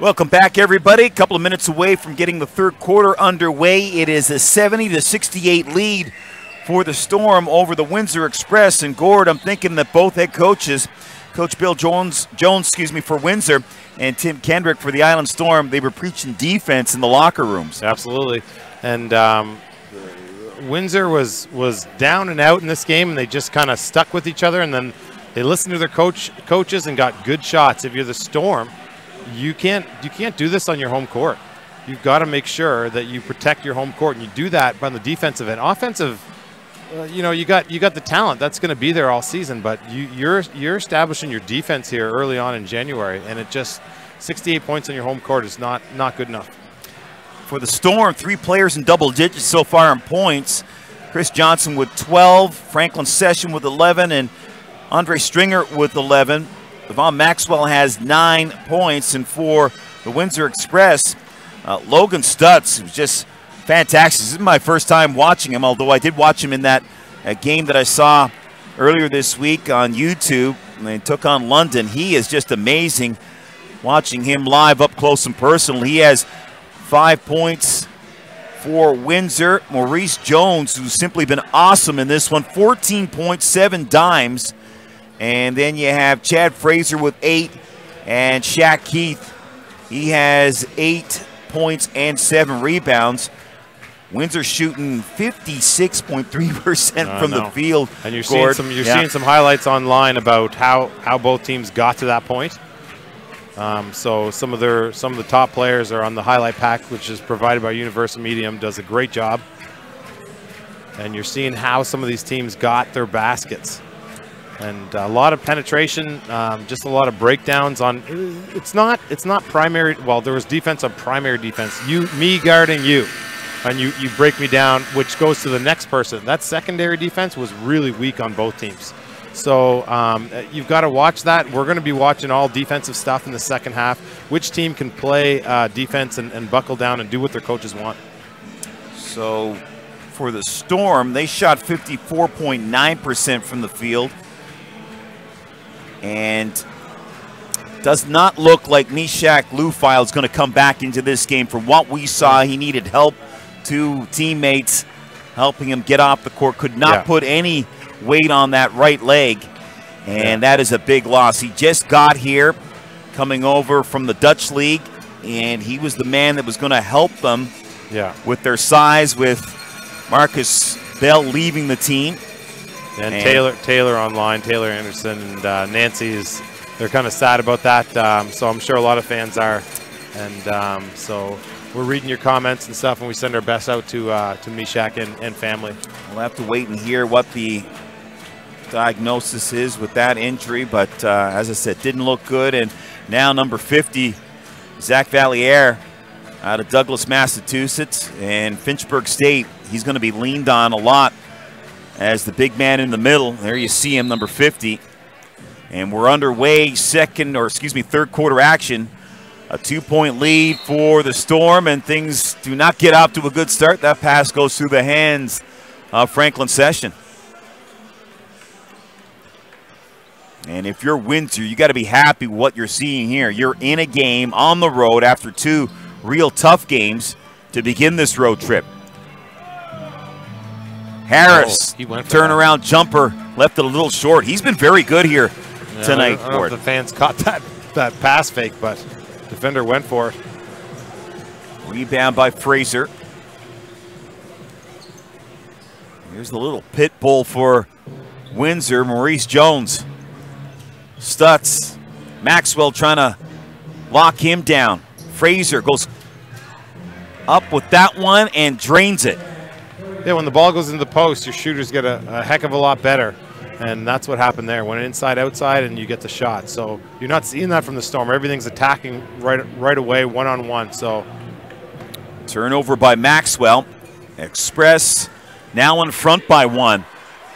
Welcome back, everybody. A couple of minutes away from getting the third quarter underway. It is a 70-68 lead for the Storm over the Windsor Express. And Gord, I'm thinking that both head coaches, Coach Bill Jones, for Windsor, and Tim Kendrick for the Island Storm, they were preaching defense in the locker rooms. Absolutely. And Windsor was down and out in this game, and they just kind of stuck with each other, and then they listened to their coaches and got good shots. If you're the Storm, you can't do this on your home court. You've got to make sure that you protect your home court, and you do that on the defensive end. Offensive, you got the talent that's going to be there all season, but you're establishing your defense here early on in January, and it just 68 points on your home court is not good enough. For the Storm, 3 players in double digits so far in points. Chris Johnson with 12, Franklin Session with 11, and Andre Stringer with 11. Devon Maxwell has 9 points, and for the Windsor Express, Logan Stutz was just fantastic. This is my first time watching him, although I did watch him in that game that I saw earlier this week on YouTube. They took on London. He is just amazing watching him live up close and personal. He has 5 points for Windsor. Maurice Jones, who's simply been awesome in this one, 14 points, 7 dimes. And then you have Chad Fraser with 8, and Shaq Keith, he has 8 points and 7 rebounds. Windsor shooting 56.3% from the field. And you're seeing some highlights online about how both teams got to that point. So some of the top players are on the highlight pack, which is provided by Universal Medium, does a great job. And you're seeing how some of these teams got their baskets. And a lot of penetration, just a lot of breakdowns on. It's not primary. Well, there was defense on primary defense. Me guarding you, and you break me down, which goes to the next person. That secondary defense was really weak on both teams. So you've got to watch that. We're going to be watching all defensive stuff in the second half. Which team can play defense and buckle down and do what their coaches want? So for the Storm, they shot 54.9% from the field. And does not look like Meshach Lufile is going to come back into this game. From what we saw, he needed help. 2 teammates helping him get off the court. Could not put any weight on that right leg, and that is a big loss. He just got here, coming over from the Dutch League, and he was the man that was going to help them with their size, with Marcus Bell leaving the team. And Taylor online, Taylor Anderson, and Nancy they're kind of sad about that. So I'm sure a lot of fans are. And so we're reading your comments and stuff, and we send our best out to Meshach and family. We'll have to wait and hear what the diagnosis is with that injury, but as I said, didn't look good. And now number 50, Zach Valliere, out of Douglas, Massachusetts, and Finchburg State. He's going to be leaned on a lot as the big man in the middle. There you see him, number 50. And we're underway, third quarter action. A 2-point lead for the Storm, and things do not get off to a good start. That pass goes through the hands of Franklin Session. And if you're Windsor, you got to be happy with what you're seeing here. You're in a game on the road after 2 real tough games to begin this road trip. Harris, turnaround jumper, left it a little short. He's been very good here tonight. I don't know if the fans caught that pass fake, but defender went for it. Rebound by Fraser. Here's the little pit bull for Windsor, Maurice Jones. Stutz, Maxwell trying to lock him down. Fraser goes up with that one and drains it. Yeah, when the ball goes into the post, your shooters get a heck of a lot better. And that's what happened there. Went inside, outside, and you get the shot. So you're not seeing that from the Storm. Everything's attacking right away, one-on-one. So turnover by Maxwell. Express now in front by 1.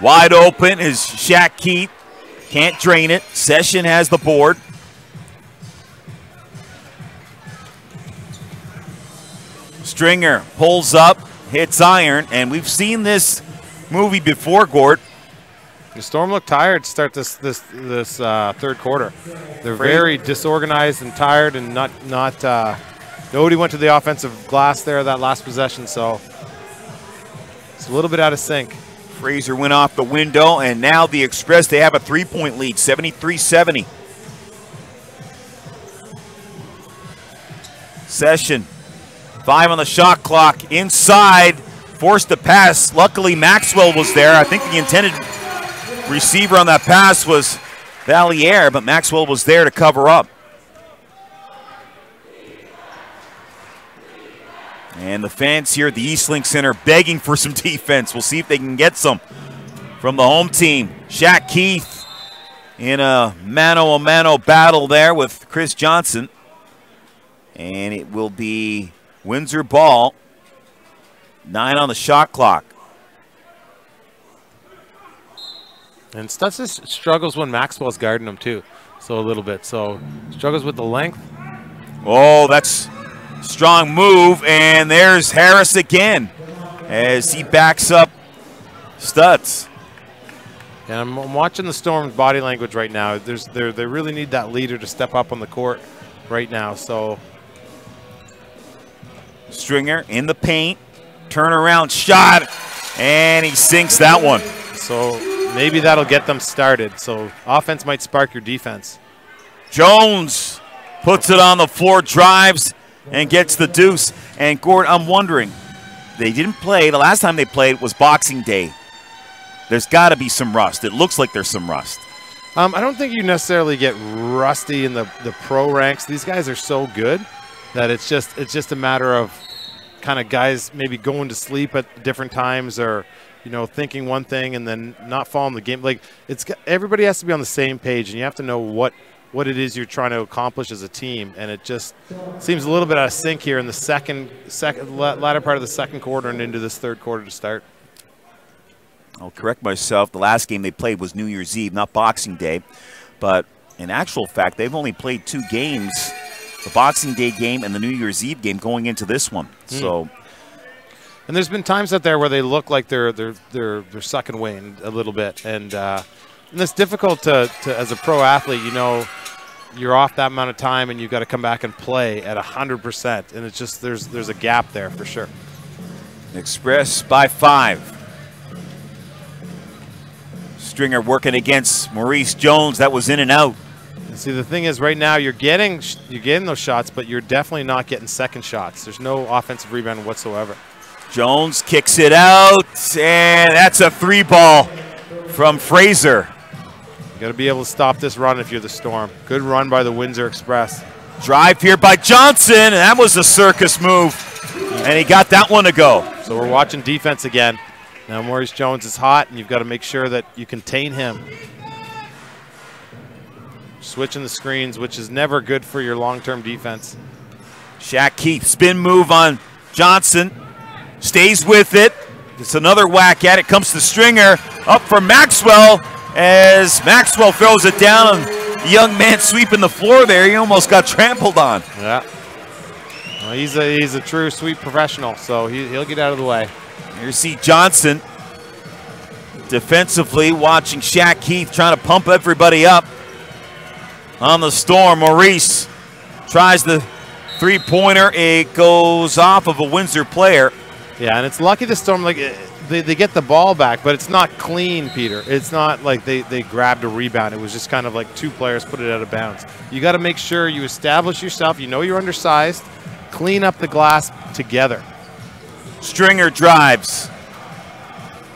Wide open is Shaq Keith. Can't drain it. Session has the board. Stringer pulls up, hits iron, and we've seen this movie before, Gord. The Storm looked tired to start this third quarter. They're very disorganized and tired, and nobody went to the offensive glass there that last possession, so it's a little bit out of sync. Fraser went off the window, and now the Express, they have a 3-point lead, 73-70. Session, 5 on the shot clock, inside, forced to pass. Luckily, Maxwell was there. I think the intended receiver on that pass was Valier, but Maxwell was there to cover up. And the fans here at the Eastlink Center begging for some defense. We'll see if they can get some from the home team. Shaq Keith in a mano-a-mano battle there with Chris Johnson. And it will be Windsor ball. 9 on the shot clock. And Stutz just struggles when Maxwell's guarding him too, so a little bit. So struggles with the length. Oh, that's strong move, and there's Harris again as he backs up Stutz. And I'm watching the Storm's body language right now. They really need that leader to step up on the court right now. So Stringer in the paint, turnaround shot, and he sinks that one. So maybe that'll get them started. So offense might spark your defense. Jones puts it on the floor, drives, and gets the deuce. And Gord, I'm wondering, they didn't play. The last time they played was Boxing Day. There's got to be some rust. It looks like there's some rust. I don't think you necessarily get rusty in the pro ranks. These guys are so good that it's just a matter of kind of guys maybe going to sleep at different times, or thinking one thing and then not following the game. Like everybody has to be on the same page, and you have to know what it is you're trying to accomplish as a team. And it just seems a little bit out of sync here in the latter part of the second quarter and into this third quarter to start. I'll correct myself. The last game they played was New Year's Eve, not Boxing Day. But in actual fact, they've only played 2 games, the Boxing Day game and the New Year's Eve game going into this one. So, and there's been times out there where they look like they're sucking wind a little bit, and it's difficult to as a pro athlete, you're off that amount of time and you've got to come back and play at 100%, and it's just there's a gap there for sure. Express by 5. Stringer working against Maurice Jones. That was in and out. And see, the thing is, right now you're getting those shots, but you're definitely not getting second shots. There's no offensive rebound whatsoever. Jones kicks it out, and that's a 3-ball from Fraser. You got to be able to stop this run if you're the Storm. Good run by the Windsor Express. Drive here by Johnson, and that was a circus move, and he got that one to go. So we're watching defense again. Now Maurice Jones is hot, and you've got to make sure that you contain him. Switching the screens, which is never good for your long-term defense. Shaq Keith, spin move on Johnson. Stays with it. It's another whack at it. Comes to Stringer. Up for Maxwell as Maxwell throws it down. The young man sweeping the floor there. He almost got trampled on. Yeah. Well, he's a true sweep professional, so he'll get out of the way. You see Johnson defensively watching Shaq Keith trying to pump everybody up on the Storm. Maurice tries the 3-pointer. It goes off of a Windsor player. Yeah, and it's lucky the Storm, like they get the ball back, but it's not clean, Peter. It's not like they grabbed a rebound. It was just kind of like 2 players put it out of bounds. You got to make sure you establish yourself. You know you're undersized. Clean up the glass together. Stringer drives.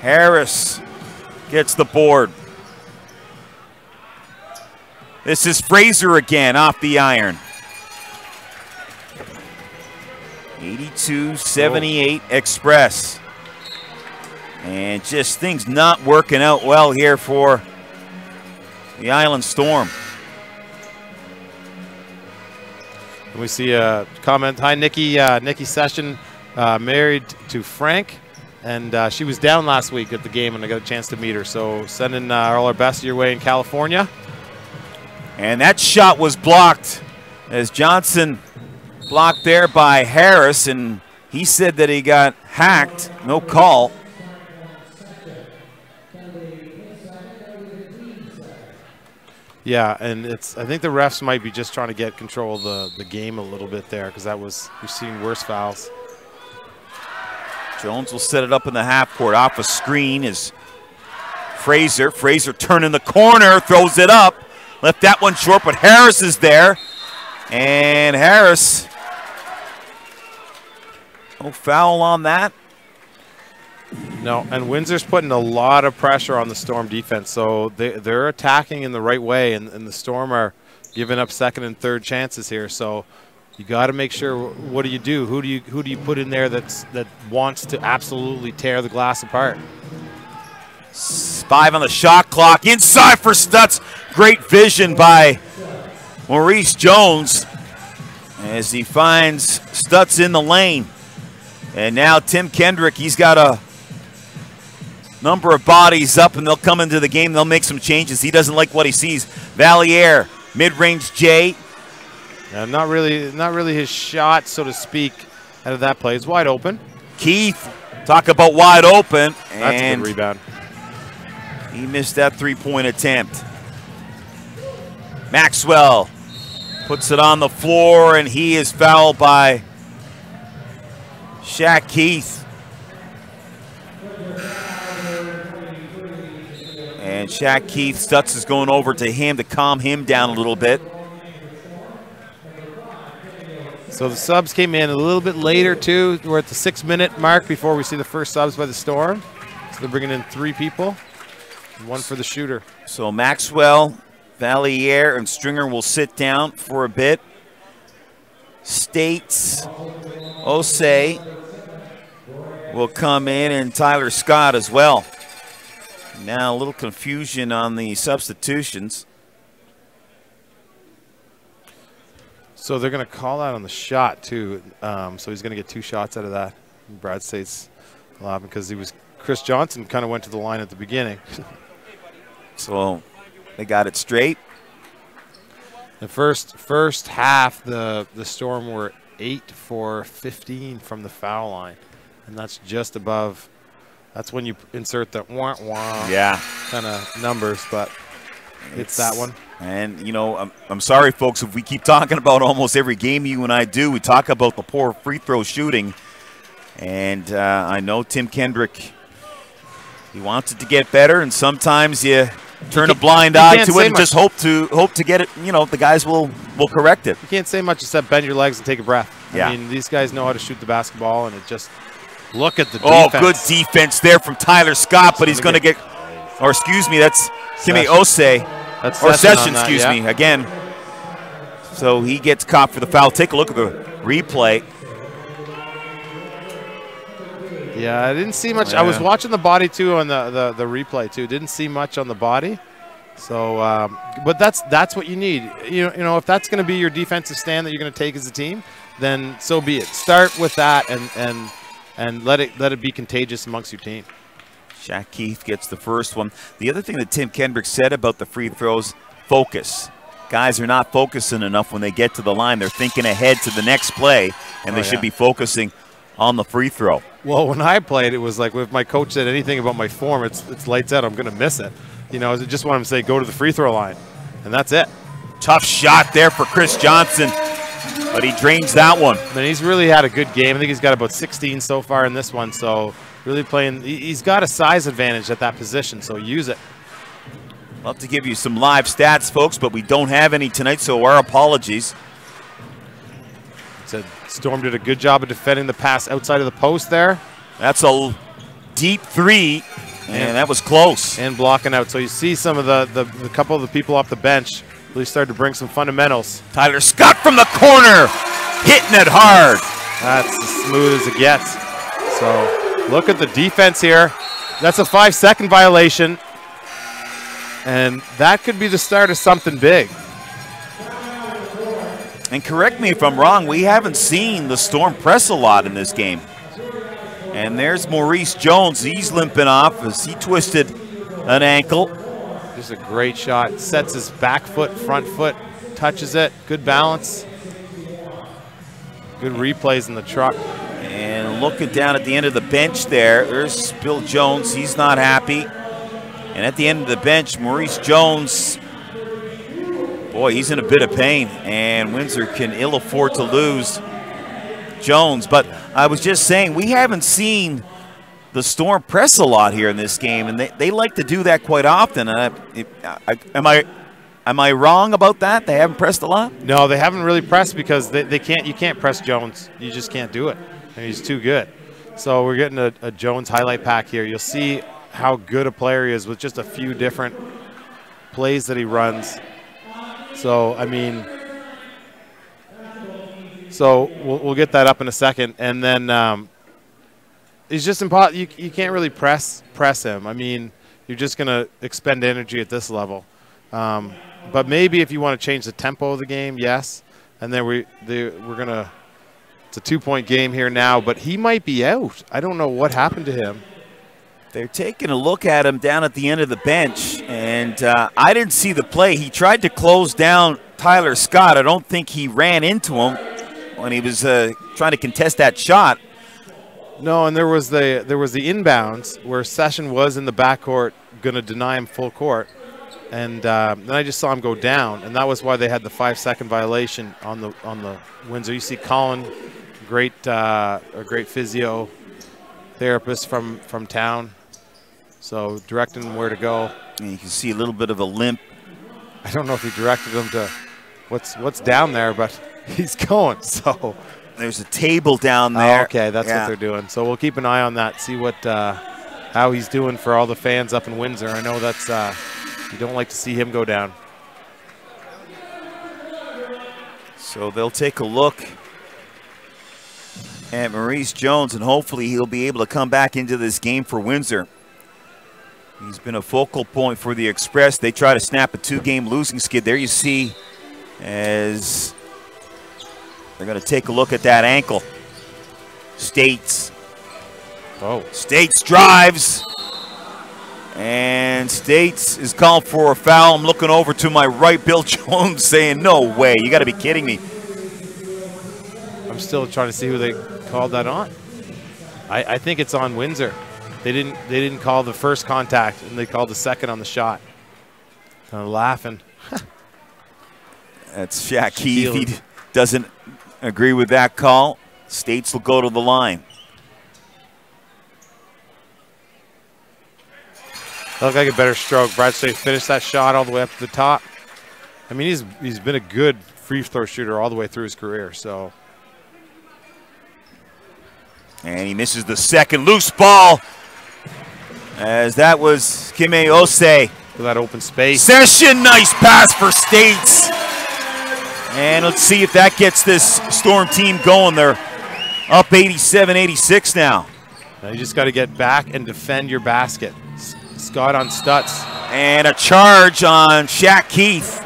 Harris gets the board. This is Fraser again off the iron. 82-78 Express. And just things not working out well here for the Island Storm. And we see a comment. Hi, Nikki. Nikki Session, married to Frank, and she was down last week at the game, and I got a chance to meet her. So sending all our best your way in California. And that shot was blocked as Johnson blocked there by Harris, and he said that he got hacked. No call. Yeah, and I think the refs might be just trying to get control of the game a little bit there, because we've seen worse fouls. Jones will set it up in the half court. Off a screen is Fraser. Fraser turning the corner, throws it up. Left that one short, but Harris is there. And Harris, no foul on that. No, and Windsor's putting a lot of pressure on the Storm defense, so they're attacking in the right way, and the Storm are giving up second and third chances here. So you got to make sure, what do you do? Who do you put in there that wants to absolutely tear the glass apart? 5 on the shot clock. Inside for Stutz. Great vision by Maurice Jones as he finds Stutz in the lane. And now Tim Kendrick, he's got a number of bodies up, and they'll come into the game. They'll make some changes. He doesn't like what he sees. Valier, mid-range J. Not really his shot, so to speak, out of that play. It's wide open. Keith, talk about wide open. That's a good rebound. He missed that three-point attempt. Maxwell puts it on the floor, and he is fouled by Shaq Keith. And Shaq Keith, Stutz is going over to him to calm him down a little bit. So the subs came in a little bit later, too. We're at the 6-minute mark before we see the first subs by the Storm. So they're bringing in 3 people, and 1 for the shooter. So Maxwell, Valier, and Stringer will sit down for a bit. States, Osei will come in, and Tyler Scott as well. Now a little confusion on the substitutions. So they're going to call out on the shot, too. So he's going to get 2 shots out of that. Brad States allowed because Chris Johnson kind of went to the line at the beginning. So they got it straight. The first half, the Storm were 8 for 15 from the foul line. And that's just above. That's when you insert the wah-wah kind of numbers, but it's that one. And, you know, I'm sorry, folks, if we keep talking about almost every game you and I do, we talk about the poor free throw shooting. And I know Tim Kendrick, he wants it to get better, and sometimes you turn a blind eye to it and just hope to get it. You know, the guys will correct it. You can't say much except bend your legs and take a breath. Yeah. I mean, these guys know how to shoot the basketball, and it just look at the defense. Oh, good defense there from Tyler Scott, but he's going to get, or excuse me, that's Kimi Osei. Or Sessions, excuse me, again. So he gets caught for the foul. Take a look at the replay. Yeah, I didn't see much. I was watching the body, too, on the replay, too. Didn't see much on the body. So, but that's what you need. You know, if that's going to be your defensive stand that you're going to take as a team, then so be it. Start with that and let it be contagious amongst your team. Shaq Keith gets the first one. The other thing that Tim Kendrick said about the free throws, focus. Guys are not focusing enough when they get to the line. They're thinking ahead to the next play, and they should be focusing on the free throw. Well, when I played, it was like if my coach said anything about my form, it's lights out, I'm going to miss it. You know, I just want him to say, go to the free throw line, and that's it. Tough shot there for Chris Johnson, but he drains that one. And he's really had a good game. I think he's got about 16 so far in this one, so really playing. He's got a size advantage at that position, so use it. Love to give you some live stats, folks, but we don't have any tonight, so our apologies. Said Storm did a good job of defending the pass outside of the post there. That's a deep three, and that was close. And blocking out. So you see some of the couple of the people off the bench really started to bring some fundamentals. Tyler Scott from the corner, hitting it hard. That's as smooth as it gets. So look at the defense here. That's a 5-second violation. And that could be the start of something big. And correct me if I'm wrong, we haven't seen the Storm press a lot in this game. And there's Maurice Jones. He's limping off as he twisted an ankle. Just a great shot. Sets his back foot, front foot, touches it. Good balance. Good replays in the truck. And looking down at the end of the bench there's Bill Jones. He's not happy. And at the end of the bench, Maurice Jones Boy, he's in a bit of pain, and Windsor can ill afford to lose Jones. But I was just saying, we haven't seen the Storm press a lot here in this game, and they like to do that quite often. Am I wrong about that? They haven't pressed a lot? No, they haven't really pressed because they can't. You can't press Jones. You just can't do it, and he's too good. So we're getting a Jones highlight pack here. You'll see how good a player he is with just a few different plays that he runs. So I mean, we'll get that up in a second, and then he's just impossible. You can't really press him. I mean, you're just gonna expend energy at this level. But maybe if you want to change the tempo of the game, yes. And then we're gonna. It's a 2-point game here now, but he might be out. I don't know what happened to him. They're taking a look at him down at the end of the bench, and I didn't see the play. He tried to close down Tyler Scott. I don't think he ran into him when he was trying to contest that shot. No, and there was the inbounds where Session was in the backcourt going to deny him full court, and then I just saw him go down, and that was why they had the 5-second violation on the Windsor. You see Colin, a great physio therapist from town, so directing him where to go. And you can see a little bit of a limp. I don't know if he directed him to what's down there, but he's going. So there's a table down there. Oh, okay, that's what they're doing. So we'll keep an eye on that, see what how he's doing for all the fans up in Windsor. I know that's you don't like to see him go down. So they'll take a look at Maurice Jones, and hopefully he'll be able to come back into this game for Windsor. He's been a focal point for the Express. They try to snap a 2-game losing skid. There you see as they're going to take a look at that ankle. States. Oh. States drives. And States is called for a foul. I'm looking over to my right, Bill Jones, saying, no way, you got to be kidding me. I'm still trying to see who they called that on. I think it's on Windsor. They didn't call the first contact, and they called the second on the shot. Kind of laughing. That's Shaq Keefe. He doesn't agree with that call. States will go to the line. Looked like a better stroke. Brad State finished that shot all the way up to the top. I mean, he's been a good free throw shooter all the way through his career. So, and he misses the second loose ball, as that was Kime Osei. For that open space. Session, nice pass for States. And let's see if that gets this Storm team going. They're up 87-86 now. Now you just got to get back and defend your basket. Scott on Stutz. And a charge on Shaq Keith.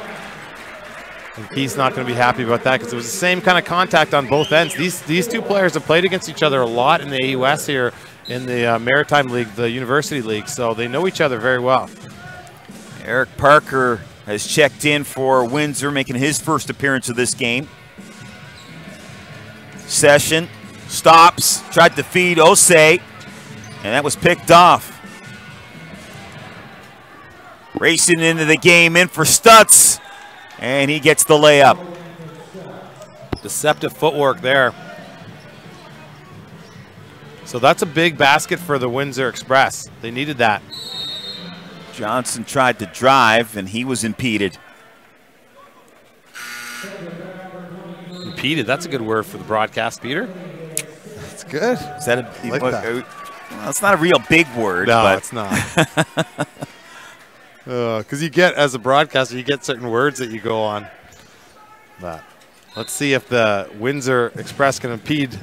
And Keith's not going to be happy about that because it was the same kind of contact on both ends. These two players have played against each other a lot in the AUS here in the Maritime League, the University League, so they know each other very well. Eric Parker has checked in for Windsor, making his first appearance of this game. Session stops, tried to feed Osei, and that was picked off. Racing into the game, in for Stutz, and he gets the layup. Deceptive footwork there. So that's a big basket for the Windsor Express. They needed that. Johnson tried to drive, and he was impeded. Impeded, that's a good word for the broadcast, Peter. That's good. Is that a, like that. Well, it's not a real big word. No, but it's not. Because you get, as a broadcaster, you get certain words that you go on. But let's see if the Windsor Express can impede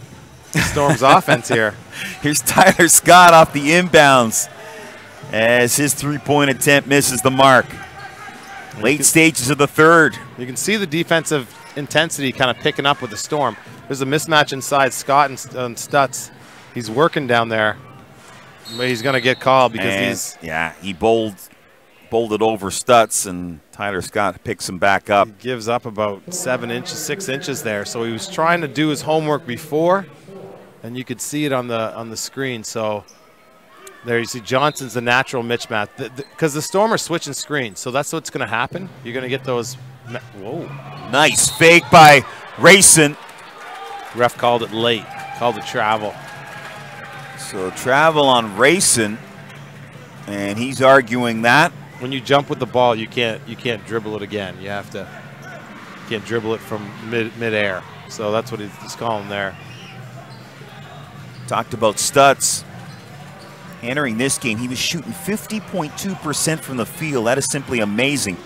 Storm's offense here. Here's Tyler Scott off the inbounds as his three-point attempt misses the mark. Late stages of the third. You can see the defensive intensity kind of picking up with the Storm. There's a mismatch inside Scott and Stutz. He's working down there. But he's going to get called because he bowled it over Stutz, and Tyler Scott picks him back up. He gives up about 7 inches, 6 inches there. So he was trying to do his homework before, and you could see it on the screen. So there you see Johnson's the natural mismatch because the Storm are switching screens. So that's what's going to happen. You're going to get those Whoa. Nice fake by Rayson. Ref called it late, called it travel. So travel on Rayson, and he's arguing that. When you jump with the ball, you can't dribble it again. You have to, you can't dribble it from mid-air. So that's what he's calling there. Talked about Stutz. Entering this game, he was shooting 50.2% from the field. That is simply amazing.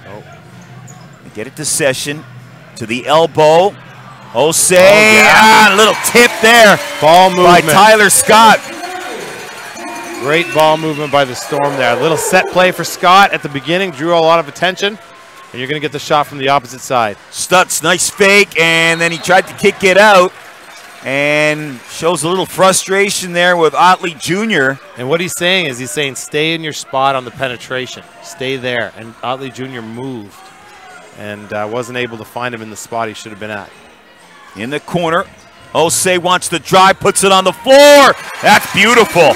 Oh. They get it to Session, to the elbow. Osei, yeah. A little tip there. Ball movement. By Tyler Scott. Great ball movement by the Storm there. A little set play for Scott at the beginning, drew a lot of attention, and you're going to get the shot from the opposite side. Stutz, nice fake, and then he tried to kick it out, and shows a little frustration there with Otley Jr. And what he's saying is stay in your spot on the penetration. Stay there. And Otley Jr. moved and wasn't able to find him in the spot he should have been at. In the corner, Osei wants the drive, puts it on the floor. That's beautiful.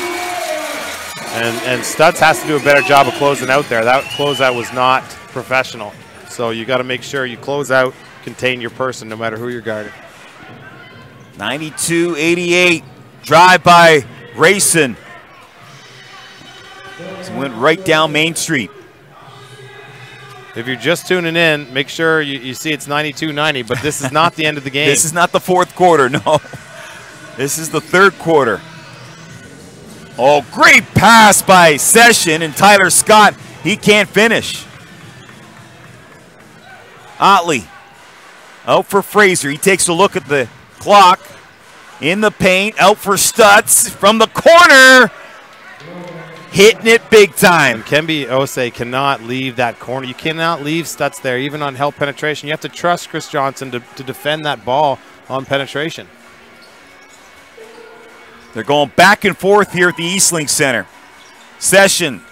And Stutz has to do a better job of closing out there. That closeout was not professional. So you got to make sure you close out, contain your person, no matter who you're guarding. 92-88, drive by Rayson. He went right down Main Street. If you're just tuning in, make sure you see it's 92-90, but this is not the end of the game. This is not the fourth quarter, no. This is the third quarter. Oh, great pass by Session, and Tyler Scott, he can't finish. Otley out for Fraser. He takes a look at the clock. In the paint, out for Stutz from the corner. Hitting it big time. And Kembe Osei cannot leave that corner. You cannot leave Stutz there, even on help penetration. You have to trust Chris Johnson to defend that ball on penetration. They're going back and forth here at the Eastlink Center. Session,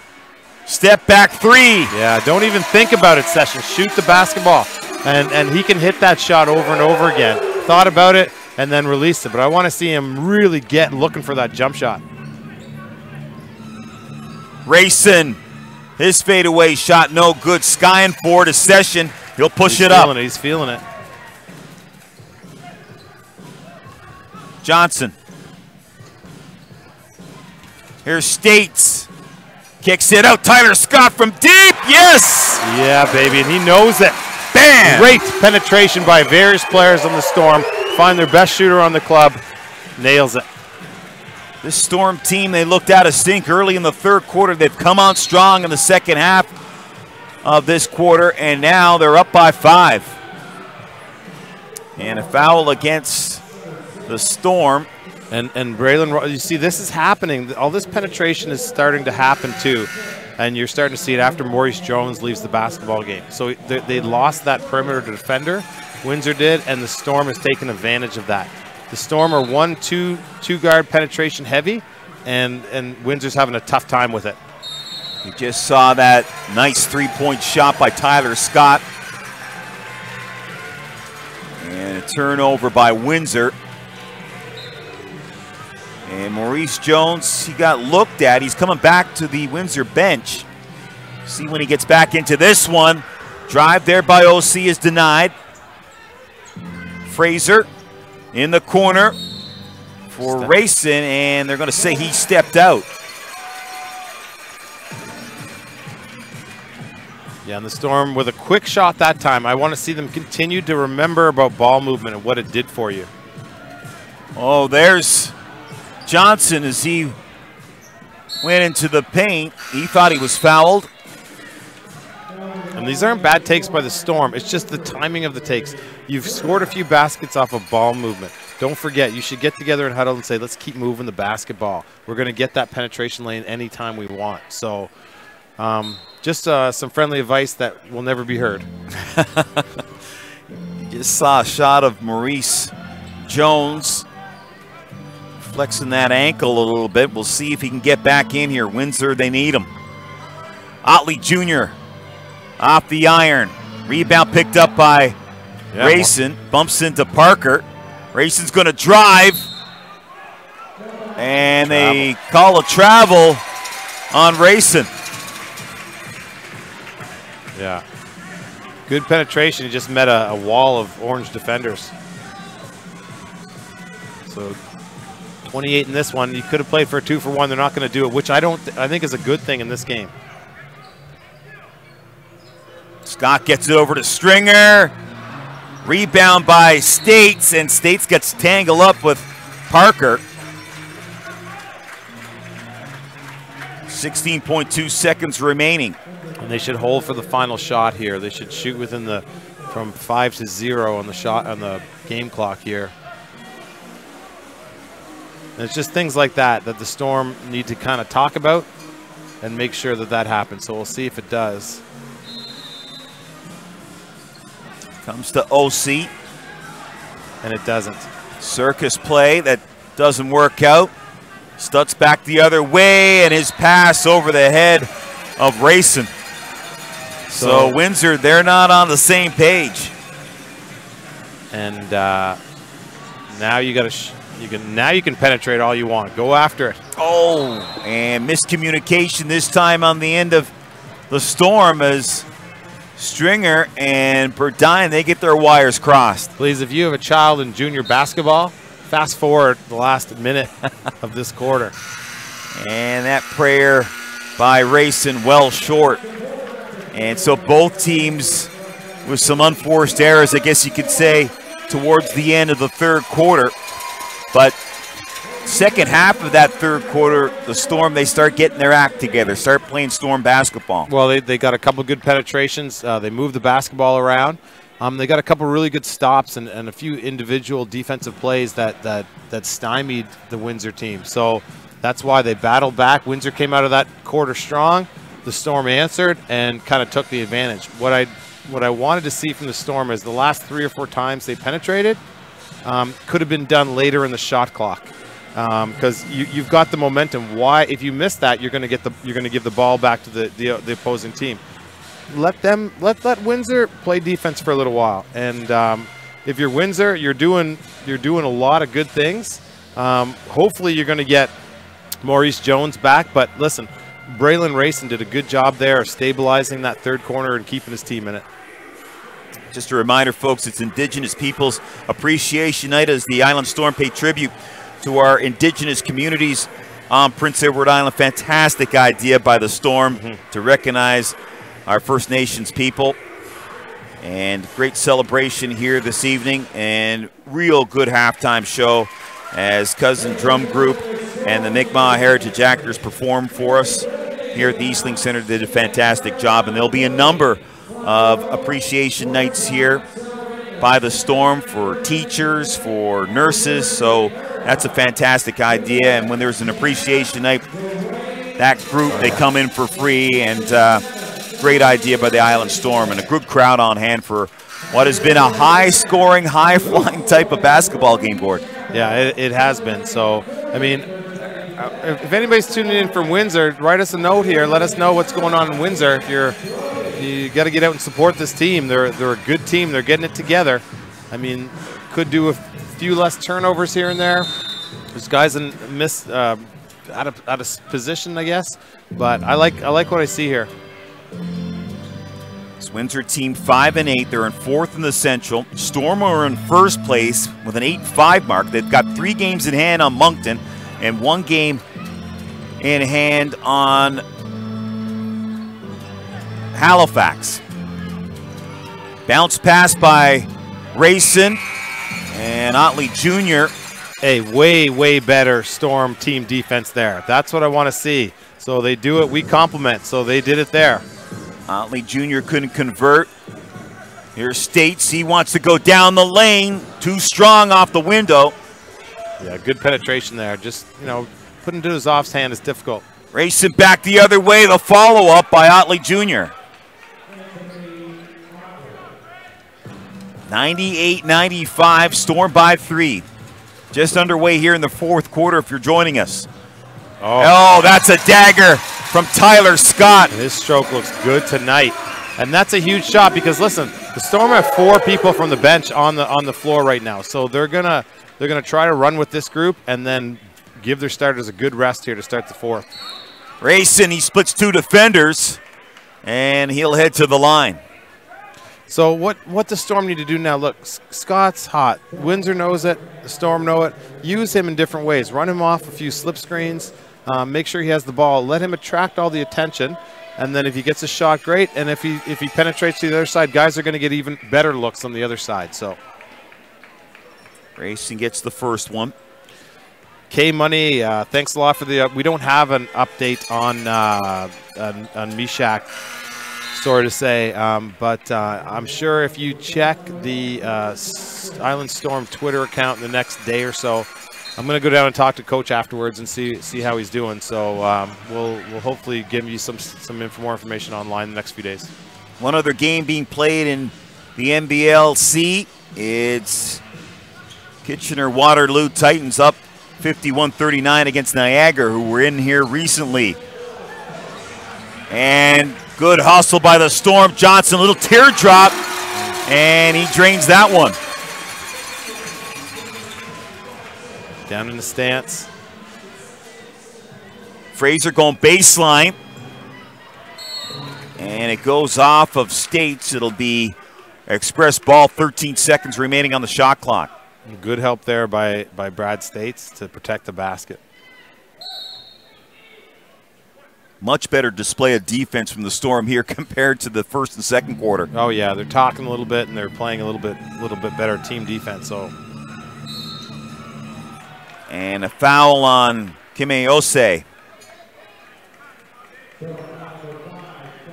step back three. Yeah, don't even think about it, Session. Shoot the basketball. And he can hit that shot over and over again. Thought about it and then released it. But I want to see him really looking for that jump shot. Rayson, his fadeaway shot no good. Skying forward to Session. He'll push it up. He's feeling it. Johnson. Here's States. Kicks it out. Tyler Scott from deep. Yes! Yeah, baby, and he knows it. Bam! Great penetration by various players on the Storm. Find their best shooter on the club. Nails it. This Storm team, they looked out of sync early in the third quarter. They've come on strong in the second half of this quarter, and now they're up by 5. And a foul against the Storm. And Braylon, you see this is happening. All this penetration is starting to happen too. And you're starting to see it after Maurice Jones leaves the basketball game. So they lost that perimeter defender, Windsor did, and the Storm has taken advantage of that. The Storm are 1-2 guard penetration heavy, and Windsor's having a tough time with it. You just saw that nice three-point shot by Tyler Scott. And a turnover by Windsor. And Maurice Jones, he got looked at. He's coming back to the Windsor bench. See when he gets back into this one. Drive there by OC is denied. Fraser in the corner for Rayson, and they're going to say he stepped out. Yeah, and the Storm with a quick shot that time. I want to see them continue to remember about ball movement and what it did for you. Oh, there's Johnson as he went into the paint. He thought he was fouled. And these aren't bad takes by the Storm. It's just the timing of the takes. You've scored a few baskets off of ball movement. Don't forget, you should get together and huddle and say, let's keep moving the basketball. We're going to get that penetration lane anytime we want. So just some friendly advice that will never be heard. You just saw a shot of Maurice Jones flexing that ankle a little bit. We'll see if he can get back in here. Windsor, they need him. Otley Jr. off the iron. Rebound picked up by Rayson. Bumps into Parker. Rayson's going to drive. And they call a travel on Rayson. Yeah. Good penetration. He just met a wall of orange defenders. So 28 in this one. You could have played for a 2-for-1. They're not going to do it, which I think is a good thing in this game. Scott gets it over to Stringer. Rebound by States, and States gets tangled up with Parker. 16.2 seconds remaining. And they should hold for the final shot here. They should shoot within from 5 to 0 on the game clock here. And it's just things like that the Storm need to kind of talk about and make sure that happens. So we'll see if it does. Comes to OC. And it doesn't. Circus play that doesn't work out. Stutz back the other way, and his pass over the head of Rayson. So Windsor, they're not on the same page. And now you can penetrate all you want. Go after it. Oh, and miscommunication this time on the end of the Storm as Stringer and Burdine, they get their wires crossed. Please, if you have a child in junior basketball, fast forward the last minute of this quarter. And that prayer by Rayson well short. And so both teams with some unforced errors, I guess you could say, towards the end of the third quarter. But second half of that third quarter, the Storm, they start getting their act together, start playing Storm basketball. Well, they got a couple good penetrations. They moved the basketball around. They got a couple really good stops and a few individual defensive plays that stymied the Windsor team. So that's why they battled back. Windsor came out of that quarter strong. The Storm answered and kind of took the advantage. What I wanted to see from the Storm is the last 3 or 4 times they penetrated could have been done later in the shot clock. Because you've got the momentum. Why, if you miss that, you're going to give the ball back to the opposing team. Let Windsor play defense for a little while. And if you're Windsor, you're doing a lot of good things. Hopefully, you're going to get Maurice Jones back. But listen, Braylon Rayson did a good job there of stabilizing that third corner and keeping his team in it. Just a reminder, folks, it's Indigenous Peoples Appreciation Night as the Island Storm pay tribute to our Indigenous communities on Prince Edward Island. Fantastic idea by the Storm to recognize our First Nations people. And great celebration here this evening, and real good halftime show as Cousin Drum Group and the Mi'kmaq Heritage Actors performed for us here at the Eastlink Center. They did a fantastic job, and there'll be a number of appreciation nights here by the Storm for teachers, for nurses. So that's a fantastic idea. And when there's an appreciation night, that group, they come in for free. And great idea by the Island Storm, and a good crowd on hand for what has been a high-scoring, high-flying type of basketball game, Gord. Yeah, it has been. So, I mean, if anybody's tuning in from Windsor, write us a note here. Let us know what's going on in Windsor. You got to get out and support this team. They're a good team. They're getting it together. I mean, could do a few less turnovers here and there. There's guys out of position, I guess. But I like what I see here. This Windsor team 5-8. They're in 4th in the Central. Storm are in 1st place with an 8-5 mark. They've got 3 games in hand on Moncton and 1 game in hand on Halifax. Bounce pass by Rayson and Otley Jr. Hey, way better Storm team defense there. That's what I want to see. So they do it, we compliment. So they did it there. Otley Jr. couldn't convert. Here's States. He wants to go down the lane. Too strong off the window. Yeah, good penetration there. Just, putting to his offhand is difficult. Racing back the other way. The follow-up by Otley Jr. 98-95, Storm by 3. Just underway here in the 4th quarter if you're joining us. Oh, that's a dagger from Tyler Scott. His stroke looks good tonight. And that's a huge shot because, listen, the Storm have 4 people from the bench on the floor right now. So they're gonna try to run with this group and then give their starters a good rest here to start the 4th. Rayson, he splits 2 defenders, and he'll head to the line. So what the Storm need to do now, look, Scott's hot. Windsor knows it. The Storm know it. Use him in different ways. Run him off a few slip screens. Make sure he has the ball. Let him attract all the attention. And then if he gets a shot, great. And if he penetrates to the other side, guys are going to get even better looks on the other side. So Grayson gets the first one. K-Money, thanks a lot for the we don't have an update on Mishak, sorry to say, but I'm sure if you check the Island Storm Twitter account in the next day or so, I'm going to go down and talk to Coach afterwards and see how he's doing. So we'll hopefully give you some more information online the next few days. One other game being played in the NBL-C. It's Kitchener-Waterloo Titans up 51-39 against Niagara, who were in here recently. And good hustle by the Storm. Johnson, a little teardrop, and he drains that one. Down in the stance. Fraser going baseline. And it goes off of States. It'll be Express ball, 13 seconds remaining on the shot clock. Good help there by Brad States to protect the basket. Much better display of defense from the Storm here compared to the first and second quarter. Oh yeah, they're talking a little bit and they're playing a little bit better team defense. So. And a foul on Kimeose.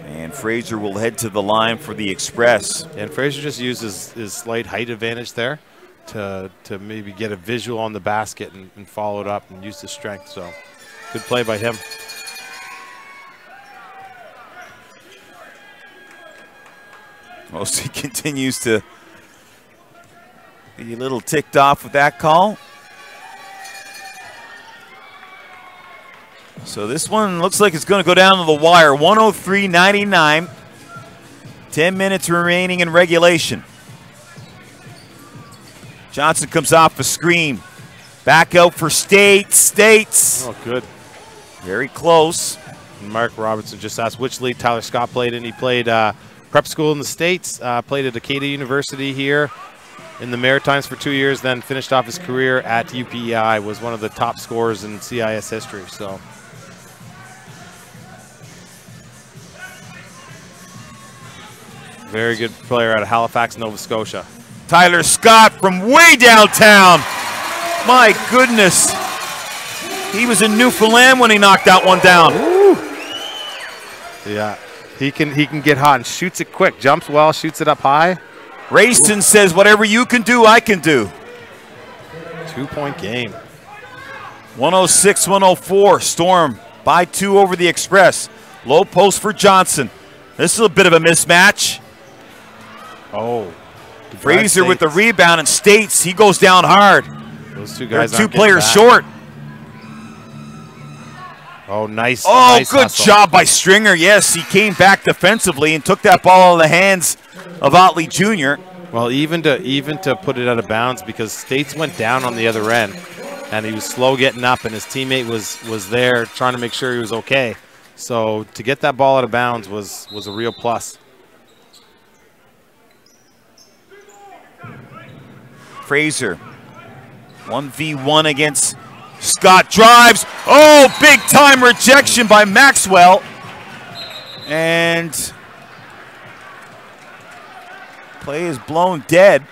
And Fraser will head to the line for the Express. And Fraser just uses his slight height advantage there to maybe get a visual on the basket and follow it up and use his strength. So good play by him. Mostly continues to be a little ticked off with that call. So this one looks like it's going to go down to the wire. 103-99. 10 minutes remaining in regulation. Johnson comes off a screen. Back out for States. Oh, good. Very close. Mark Robertson just asked which league Tyler Scott played in. He played prep school in the States, played at Acadia University here in the Maritimes for 2 years, then finished off his career at UPEI, was one of the top scorers in CIS history. So. Very good player out of Halifax, Nova Scotia. Tyler Scott from way downtown. My goodness. He was in Newfoundland when he knocked that one down. Ooh. Yeah, he can get hot and shoots it quick. Jumps well, shoots it up high. Rayston says, whatever you can do, I can do. 2-point game. 106-104. Storm by 2 over the Express. Low post for Johnson. This is a bit of a mismatch. Oh. Fraser with the rebound, and States, he goes down hard. Those two guys They're 2 players short. Oh, nice. Oh, nice good hustle. job by Stringer. Yes, he came back defensively and took that ball out of the hands of Otley Jr. Well, even to put it out of bounds, because States went down on the other end, and he was slow getting up, and his teammate was there trying to make sure he was okay. So to get that ball out of bounds was a real plus. Fraser, 1v1 against Scott, drives. Oh, big time rejection by Maxwell. And play is blown dead.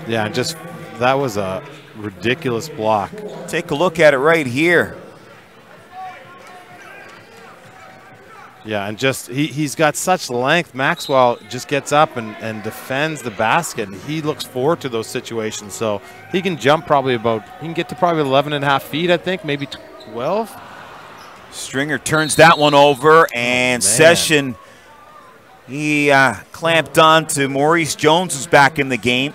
Yeah, just that was a ridiculous block. Take a look at it right here. Yeah, and just he's got such length. Maxwell just gets up and defends the basket, and he looks forward to those situations. So he can jump probably he can get to probably 11.5 feet, I think, maybe 12. Stringer turns that one over, and Session, he clamped on to Maurice Jones, who's back in the game.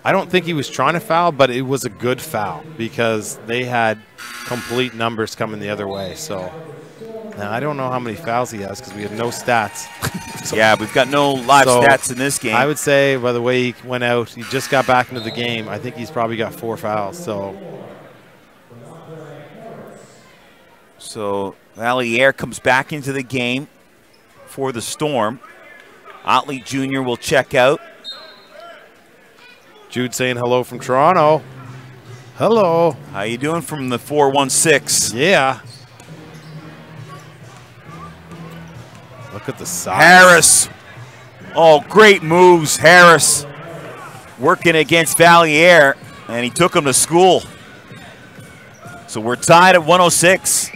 I don't think he was trying to foul, but it was a good foul because they had complete numbers coming the other way. So. Now, I don't know how many fouls he has because we have no stats. So, yeah, we've got no live stats in this game. I would say by the way he went out, he just got back into the game. I think he's probably got 4 fouls. So Valier comes back into the game. for the Storm. Otley Jr. will check out. Jude saying hello from Toronto. Hello. How you doing from the 416? Yeah. Look at the size. Harris. Oh, great moves, Harris. Working against Valier, and he took him to school. So we're tied at 106.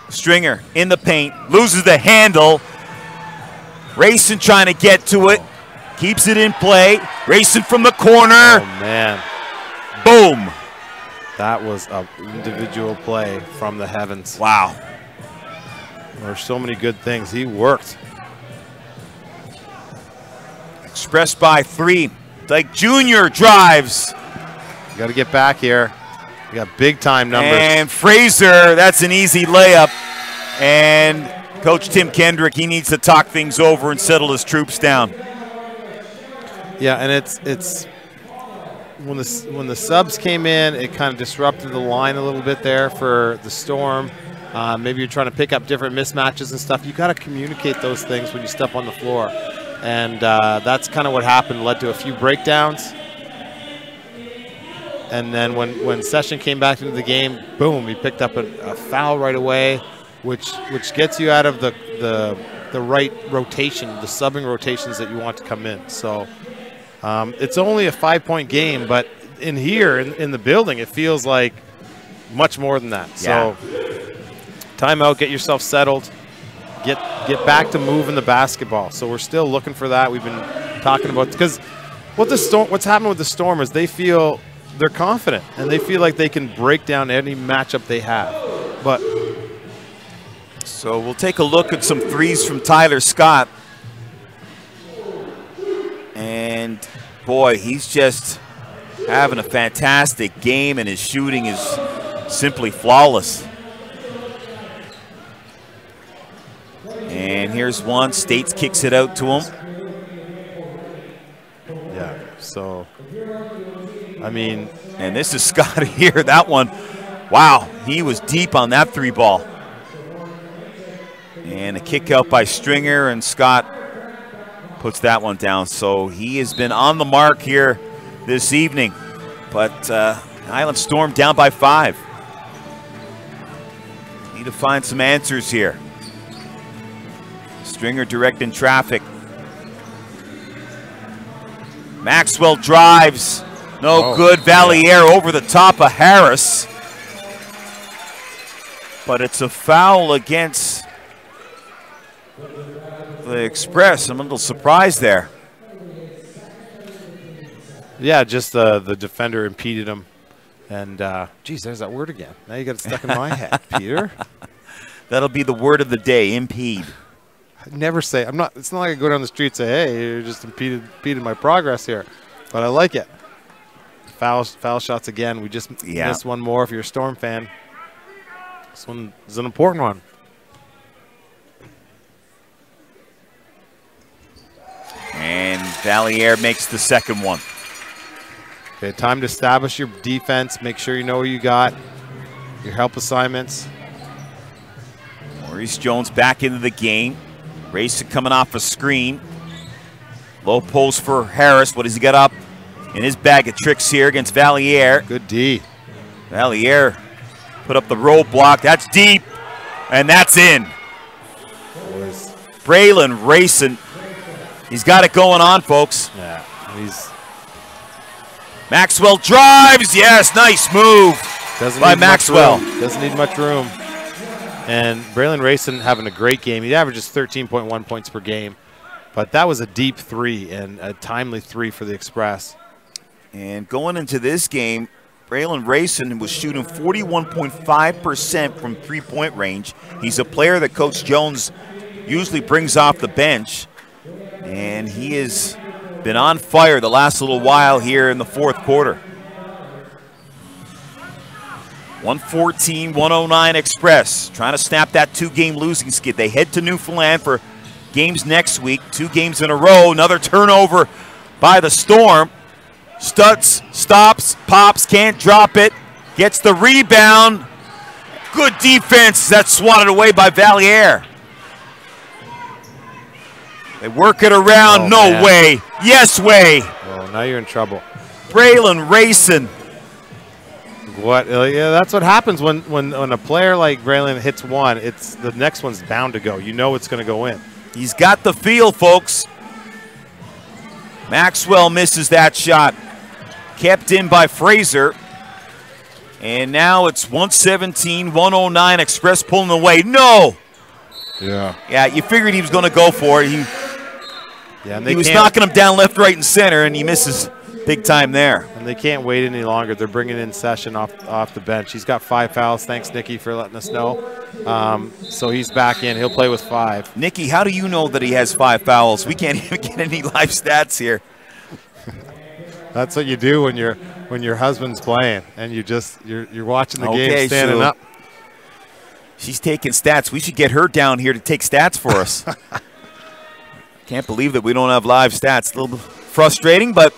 Stringer in the paint, loses the handle. Rayson trying to get to it, keeps it in play. Rayson from the corner. Oh, man. Boom. That was an individual play from the heavens. Wow. There's so many good things. He worked. Express by 3. Like Jr. drives. You got to get back here. You got big time numbers. And Fraser, that's an easy layup. And Coach Tim Kendrick, he needs to talk things over and settle his troops down. Yeah, and it's when the subs came in, it kind of disrupted the line a little bit there for the Storm. Maybe you're trying to pick up different mismatches and stuff. You got to communicate those things when you step on the floor. And that's kind of what happened, led to a few breakdowns. And then when Session came back into the game, boom, he picked up a foul right away, which gets you out of the right rotation, the subbing rotations that you want to come in. So it's only a 5-point game, but in here, in the building, it feels like much more than that. Yeah. So timeout, get yourself settled. Get back to moving the basketball. So we're still looking for that. We've been talking about, because what's happening with the Storm is they feel they're confident and they feel like they can break down any matchup they have. But so we'll take a look at some threes from Tyler Scott. And boy, he's just having a fantastic game, and his shooting is simply flawless. And here's one. States kicks it out to him. yeah, so I mean, and this is Scott here. That one, wow, he was deep on that 3 ball. And a kick out by Stringer, and Scott puts that one down. So he has been on the mark here this evening. But Island Storm down by 5. Need to find some answers here. Stringer directing traffic. Maxwell drives. No good. Valier over the top of Harris. But it's a foul against the Express. I'm a little surprised there. yeah, just the defender impeded him. And, geez, there's that word again. Now you got it stuck in my head, Peter. That'll be the word of the day, impede. Never say, it's not like I go down the street and say, hey, you just impeded my progress here. But I like it. Foul shots again. We just missed one more if you're a Storm fan. This one is an important one. And Valier makes the second one. Okay, time to establish your defense. Make sure you know what you got. Your help assignments. Maurice Jones back into the game. Rayson coming off a screen. Low post for Harris. What does he got up in his bag of tricks here against Valier? Good D. Valier put up the roadblock. That's deep, and that's in. Braylon Rayson. He's got it going on, folks. Yeah, Maxwell drives. Yes, nice move by Maxwell. Doesn't need much room. And Braylon Rayson having a great game. He averages 13.1 points per game. But that was a deep 3 and a timely 3 for the Express. And going into this game, Braylon Rayson was shooting 41.5% from three-point range. He's a player that Coach Jones usually brings off the bench. And he has been on fire the last little while here in the fourth quarter. 114-109 Express, trying to snap that 2-game losing skid. They head to Newfoundland for games next week, 2 games in a row. Another turnover by the Storm. Stutz stops, pops, can't drop it, gets the rebound. Good defense. That's swatted away by Valier. They work it around. Oh, no man. way. Yes way. Oh, now you're in trouble. Braylon racing. What? Yeah, that's what happens when a player like Braylon hits one. It's the next one's bound to go. You know it's going to go in. He's got the feel, folks. Maxwell misses that shot. Kept in by Fraser. And now it's 117-109. Express pulling away. No! Yeah. Yeah, you figured he was going to go for it. He was knocking him down left, right, and center, and he misses big time there. And they can't wait any longer. They're bringing in Session off the bench. He's got 5 fouls. Thanks, Nicky, for letting us know. So he's back in. He'll play with 5. Nicky, how do you know that he has 5 fouls? We can't even get any live stats here. That's what you do when your husband's playing and you're watching the game standing up. She's taking stats. We should get her down here to take stats for us. Can't believe that we don't have live stats. A little bit frustrating, but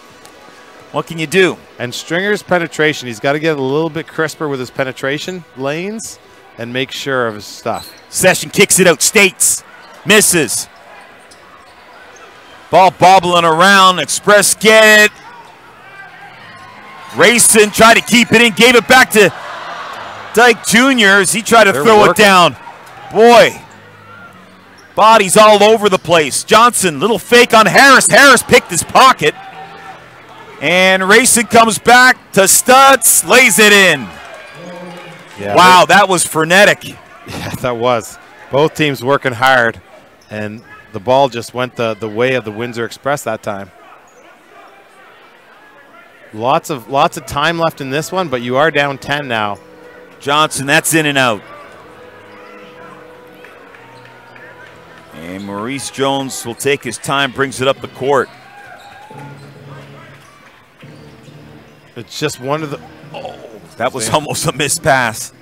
what can you do? And Stringer's penetration, he's got to get a little bit crisper with his penetration lanes and make sure of his stuff. Session kicks it out. States. Misses. Ball bobbling around. Express get it. Racing tried to keep it in. Gave it back to Dyke Jr. as he tried to throw it down. Boy. Bodies all over the place. Johnson, little fake on Harris. Harris picked his pocket. And Racing comes back to Stutz. Lays it in. Yeah, wow, that was frenetic. Yeah, that was. Both teams working hard. And the ball just went the way of the Windsor Express that time. Lots of time left in this one, but you are down 10 now. Johnson, that's in and out. And Maurice Jones will take his time, brings it up the court. It's just one of the... Oh, that was almost a missed pass.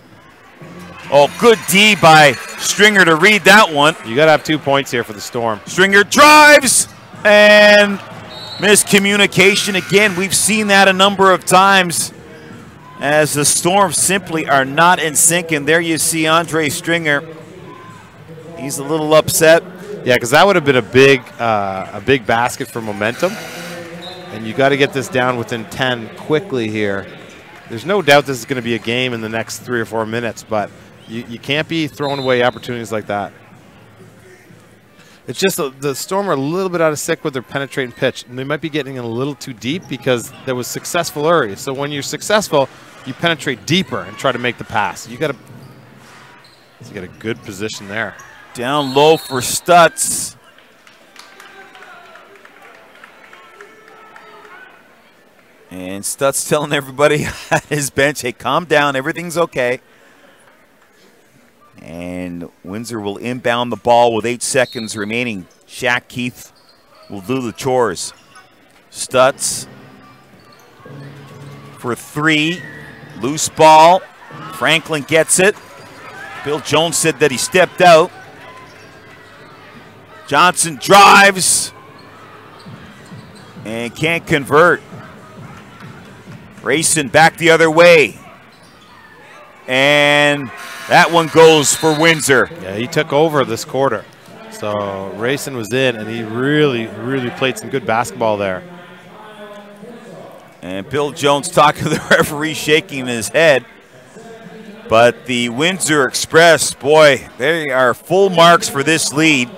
Oh, good D by Stringer to read that one. You got to have 2 points here for the Storm. Stringer drives and miscommunication again. We've seen that a number of times as the Storm simply are not in sync. And there you see Andre Stringer. He's a little upset. Yeah, because that would have been a big basket for momentum. And you got to get this down within 10 quickly here. There's no doubt this is going to be a game in the next 3 or 4 minutes, but you can't be throwing away opportunities like that. It's just the Storm are a little bit out of sync with their penetrating pitch. And they might be getting a little too deep because there was successful early. So when you're successful, you penetrate deeper and try to make the pass. You got a good position there. Down low for Stutz. And Stutz telling everybody at his bench, hey, calm down, everything's okay. And Windsor will inbound the ball with 8 seconds remaining. Shaq Keith will do the chores. Stutz for 3. Loose ball. Franklin gets it. Bill Jones said that he stepped out. Johnson drives and can't convert. Racing back the other way. And that one goes for Windsor. Yeah, he took over this quarter. So Racing was in, and he really, really played some good basketball there. And Bill Jones talking to the referee, shaking his head. But the Windsor Express, boy, they are full marks for this lead.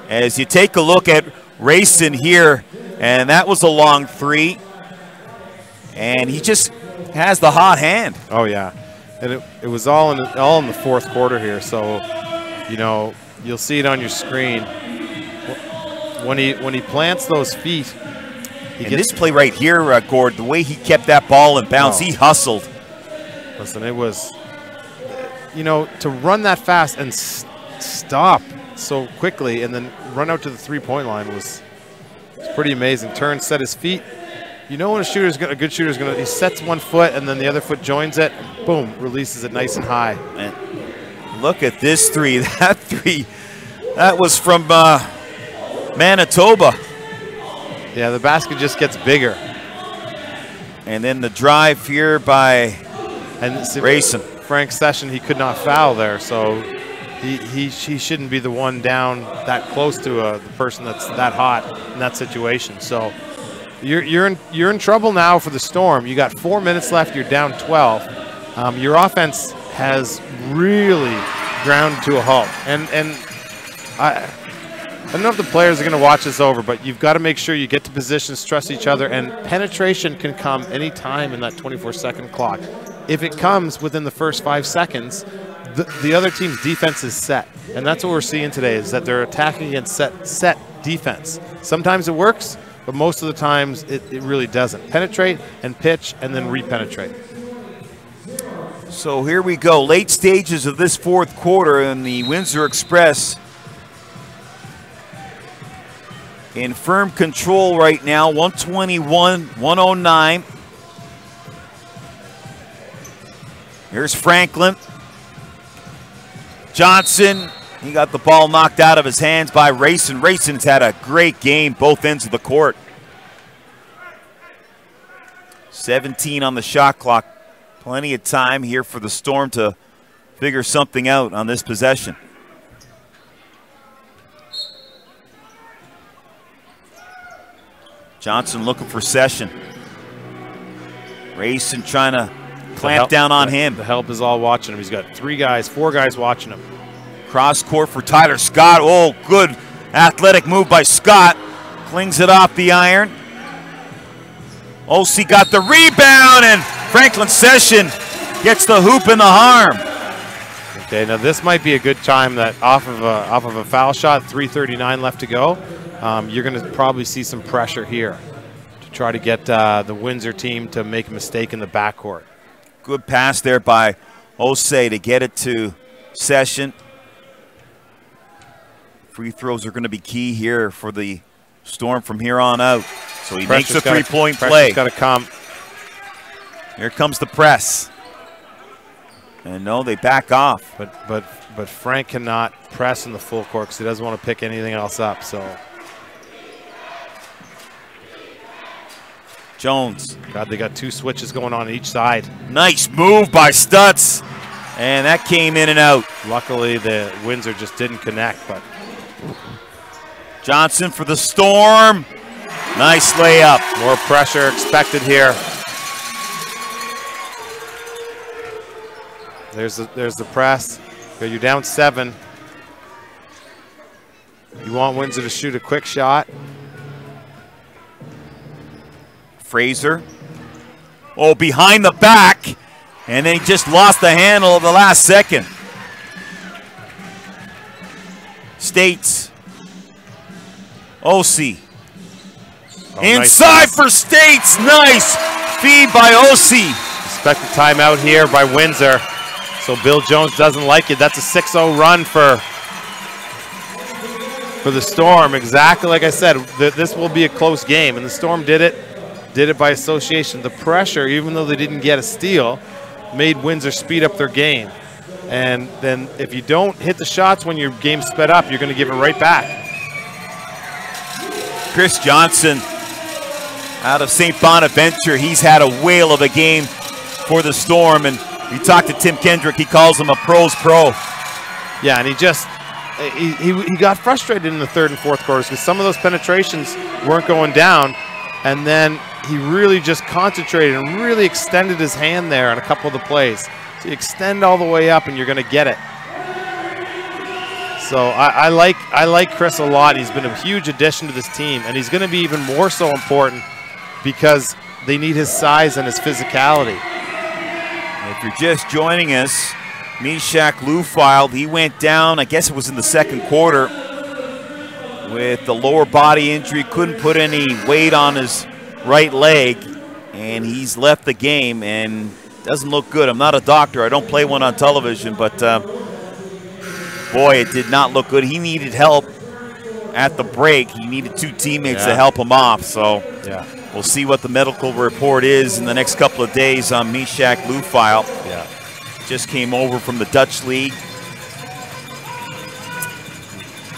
As you take a look at Racing here, and that was a long 3. And he just has the hot hand. Oh, yeah. And it was all in the fourth quarter here. So, you know, you'll see it on your screen. When he plants those feet, and this play right here, Gord, the way he kept that ball in bounds, he hustled. Listen, it was, you know, to run that fast and stop so quickly and then run out to the three-point line was pretty amazing. Turn, set his feet. You know when a good shooter's gonna, he sets one foot and then the other foot joins it, boom, releases it nice and high. And look at this 3. That 3, that was from Manitoba. Yeah, the basket just gets bigger. And then the drive here by Racing. Frank Session, he could not foul there, so he shouldn't be the one down that close to the person that's that hot in that situation. So you're in trouble now for the Storm. You got 4 minutes left. You're down 12. Your offense has really ground to a halt, and I don't know if the players are going to watch this over, but you've got to make sure you get to positions, trust each other, and penetration can come any time in that 24-second clock. If it comes within the first 5 seconds, the other team's defense is set, and that's what we're seeing today, is that they're attacking against set defense. Sometimes it works, but most of the times it really doesn't. Penetrate and pitch and then re-penetrate. So here we go, late stages of this fourth quarter, and the Windsor Express in firm control right now, 121-109. Here's Franklin. Johnson, he got the ball knocked out of his hands by Rayson. Rayson's had a great game, both ends of the court. 17 on the shot clock. Plenty of time here for the Storm to figure something out on this possession. Johnson looking for Session. Rayson trying to clamp down on him. The help is all watching him. He's got 4 guys watching him. Cross court for Tyler Scott. Oh, good athletic move by Scott. Clings it off the iron. OC got the rebound, and Franklin Session gets the hoop and the harm. Okay, now this might be a good time that off of a foul shot, 3:39 left to go. You're going to probably see some pressure here to try to get the Windsor team to make a mistake in the backcourt. Good pass there by Osei to get it to Session. Free throws are going to be key here for the Storm from here on out. So he makes a three-point play. Got to come. Here comes the press. And no, they back off. But Frank cannot press in the full court because he doesn't want to pick anything else up. So Jones. God, they got 2 switches going on each side. Nice move by Stutz. And that came in and out. Luckily, the Windsor just didn't connect. But Johnson for the Storm. Nice layup. More pressure expected here. There's the press. You're down 7. You want Windsor to shoot a quick shot. Fraser. Oh, behind the back. And then he just lost the handle at the last second. States. OC. Inside nice for States. Nice feed by OC. Expect a timeout here by Windsor. So Bill Jones doesn't like it. That's a 6-0 run for the Storm. Exactly like I said, this will be a close game. And the Storm did it by association. The pressure, even though they didn't get a steal, made Windsor speed up their game. And then if you don't hit the shots when your game's sped up, you're going to give it right back. Chris Johnson out of St. Bonaventure. He's had a whale of a game for the Storm. And you talk to Tim Kendrick, he calls him a pro's pro. Yeah, and he got frustrated in the 3rd and 4th quarters because some of those penetrations weren't going down. And then he really just concentrated and really extended his hand there on a couple of the plays. So you extend all the way up and you're going to get it. So I like Chris a lot. He's been a huge addition to this team, and he's going to be even more so important because they need his size and his physicality. If you're just joining us, Meshach Lufile, he went down, I guess it was in the 2nd quarter, with the lower body injury, couldn't put any weight on his right leg, and he's left the game and doesn't look good. I'm not a doctor, I don't play one on television, but boy, it did not look good. He needed help at the break. He needed 2 teammates to help him off, so we'll see what the medical report is in the next couple of days on Meshach Lufile. Yeah. Just came over from the Dutch League.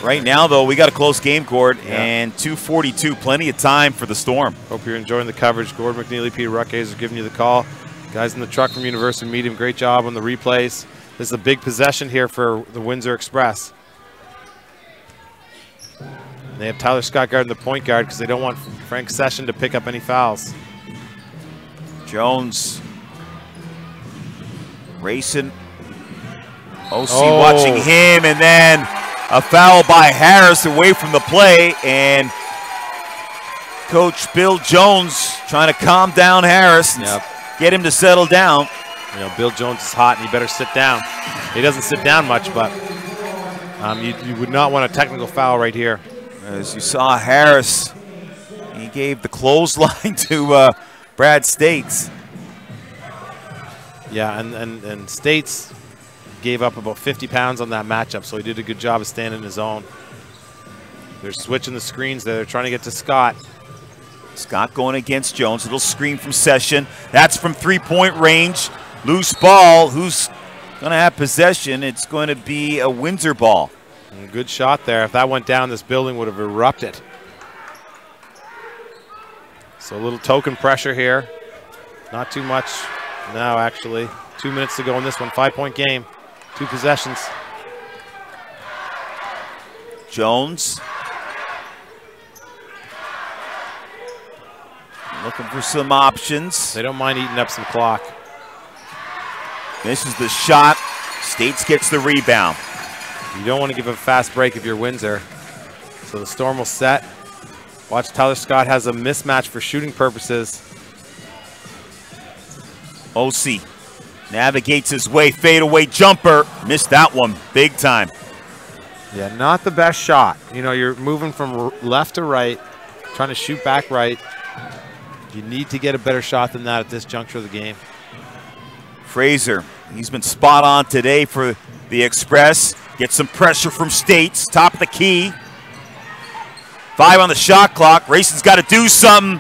Right now, though, we got a close game, Gord, and 2:42, plenty of time for the Storm. Hope you're enjoying the coverage. Gord McNeely, Peter Ruckhazer giving you the call. Guys in the truck from University Medium, great job on the replays. This is a big possession here for the Windsor Express. And they have Tyler Scott guarding the point guard because they don't want Frank Session to pick up any fouls. Jones racing. OC watching him, and then a foul by Harris away from the play, and Coach Bill Jones trying to calm down Harris and get him to settle down. You know, Bill Jones is hot and he better sit down. He doesn't sit down much, but you would not want a technical foul right here. As you saw Harris, he gave the clothesline to Brad States. Yeah, and States gave up about 50 pounds on that matchup, so he did a good job of standing in his own. They're switching the screens there. They're trying to get to Scott. Scott going against Jones. A little screen from Session. That's from three-point range. Loose ball. Who's going to have possession? It's going to be a Windsor ball. And good shot there. If that went down, this building would have erupted. So a little token pressure here. Not too much now, actually. 2 minutes to go in this one. 5-point game. 2 possessions. Jones looking for some options. They don't mind eating up some clock. Misses the shot. States gets the rebound. You don't want to give a fast break if you're Windsor. So the Storm will set. Watch, Tyler Scott has a mismatch for shooting purposes. OC navigates his way, fadeaway jumper. Missed that one big time. Yeah, not the best shot. You know, you're moving from left to right, trying to shoot back right. You need to get a better shot than that at this juncture of the game. Fraser, he's been spot on today for the Express. Gets some pressure from States, top of the key. 5 on the shot clock. Rayson's got to do something.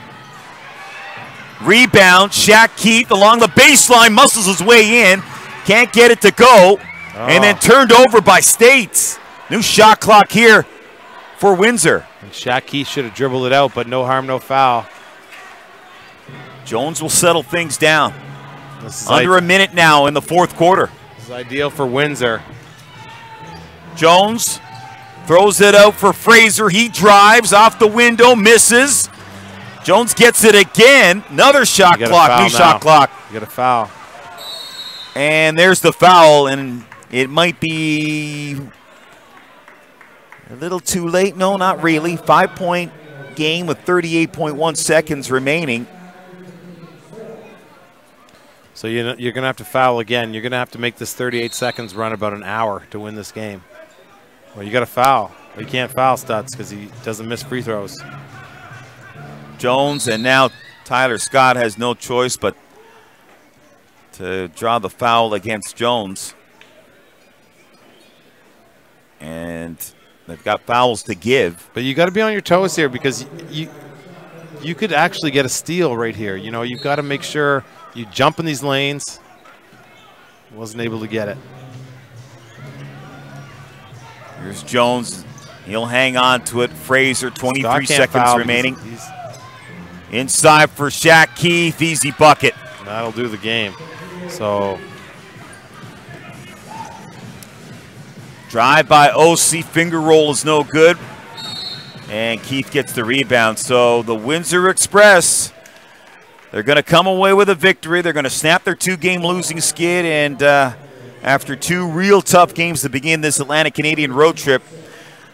Rebound, Shaq Keith along the baseline, muscles his way in. Can't get it to go. And then turned over by States. New shot clock here for Windsor. And Shaq Keith should have dribbled it out, but no harm, no foul. Jones will settle things down. Under a minute now in the fourth quarter. This is ideal for Windsor. Jones throws it out for Fraser. He drives off the window, misses. Jones gets it again. Another shot clock, new shot clock. You got a foul. And there's the foul, and it might be a little too late. No, not really. 5-point game with 38.1 seconds remaining. So you're going to have to foul again. You're going to have to make this 38 seconds run about an hour to win this game. Well, you got to foul. Well, you can't foul Stutz because he doesn't miss free throws. Jones, and now Tyler Scott has no choice but to draw the foul against Jones. And they've got fouls to give. But you got to be on your toes here because you could actually get a steal right here. You know, you've got to make sure you jump in these lanes. Wasn't able to get it. Here's Jones. He'll hang on to it. Fraser, 23 seconds remaining. Inside for Shaq Keith. Easy bucket. That'll do the game. So drive by OC. Finger roll is no good. And Keith gets the rebound. So the Windsor Express, they're going to come away with a victory. They're going to snap their 2-game losing skid. And after 2 real tough games to begin this Atlantic Canadian road trip,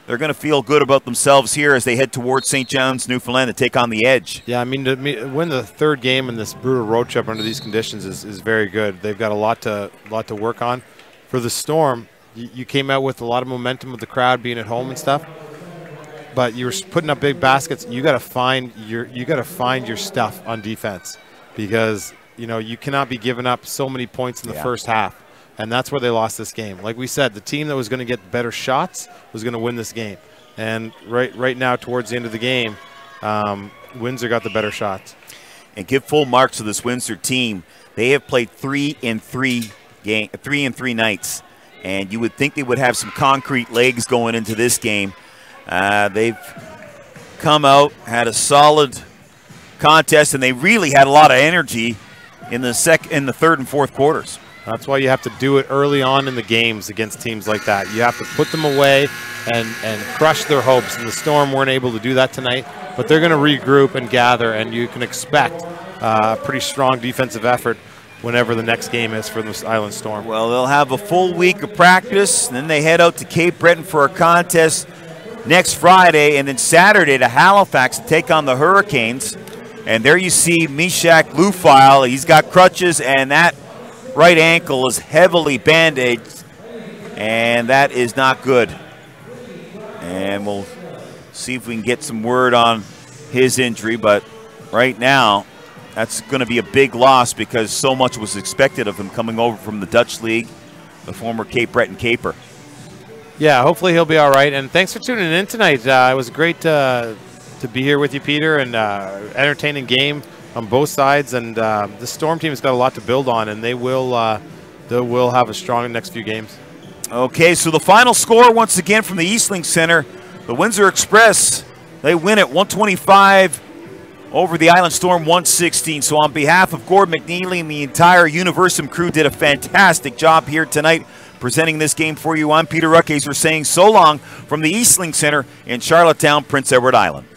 they're going to feel good about themselves here as they head towards St. John's, Newfoundland to take on the Edge. Yeah, I mean, to win the 3rd game in this brutal road trip under these conditions is very good. They've got a lot to work on. For the Storm, you came out with a lot of momentum with the crowd being at home and stuff, but you were putting up big baskets. You got to find your stuff on defense because you cannot be giving up so many points in the first half. And that's where they lost this game. Like we said, the team that was going to get better shots was going to win this game. And right now, towards the end of the game, Windsor got the better shots. And give full marks to this Windsor team. They have played 3 in 3 nights. And you would think they would have some concrete legs going into this game. They've come out, had a solid contest, and they really had a lot of energy in the 3rd and 4th quarters. That's why you have to do it early on in the games against teams like that. You have to put them away and crush their hopes. And the Storm weren't able to do that tonight, but they're going to regroup and gather, and you can expect a pretty strong defensive effort whenever the next game is for the Island Storm. Well, they'll have a full week of practice, and then they head out to Cape Breton for a contest next Friday, and then Saturday to Halifax to take on the Hurricanes. And there you see Meshach Lufile. He's got crutches, and that right ankle is heavily bandaged, and that is not good. And we'll see if we can get some word on his injury, but right now that's going to be a big loss because so much was expected of him coming over from the Dutch League, the former Cape Breton Caper. Yeah, hopefully he'll be all right. And thanks for tuning in tonight. It was great to be here with you, Peter, and entertaining game on both sides. And the Storm team has got a lot to build on, and they will have a strong next few games. Okay, so the final score once again from the Eastlink Center, the Windsor Express, they win at 125 over the Island Storm 116. So on behalf of Gord McNeely and the entire Universum crew did a fantastic job here tonight presenting this game for you. I'm Peter Ruckaser saying so long from the Eastlink Center in Charlottetown, Prince Edward Island.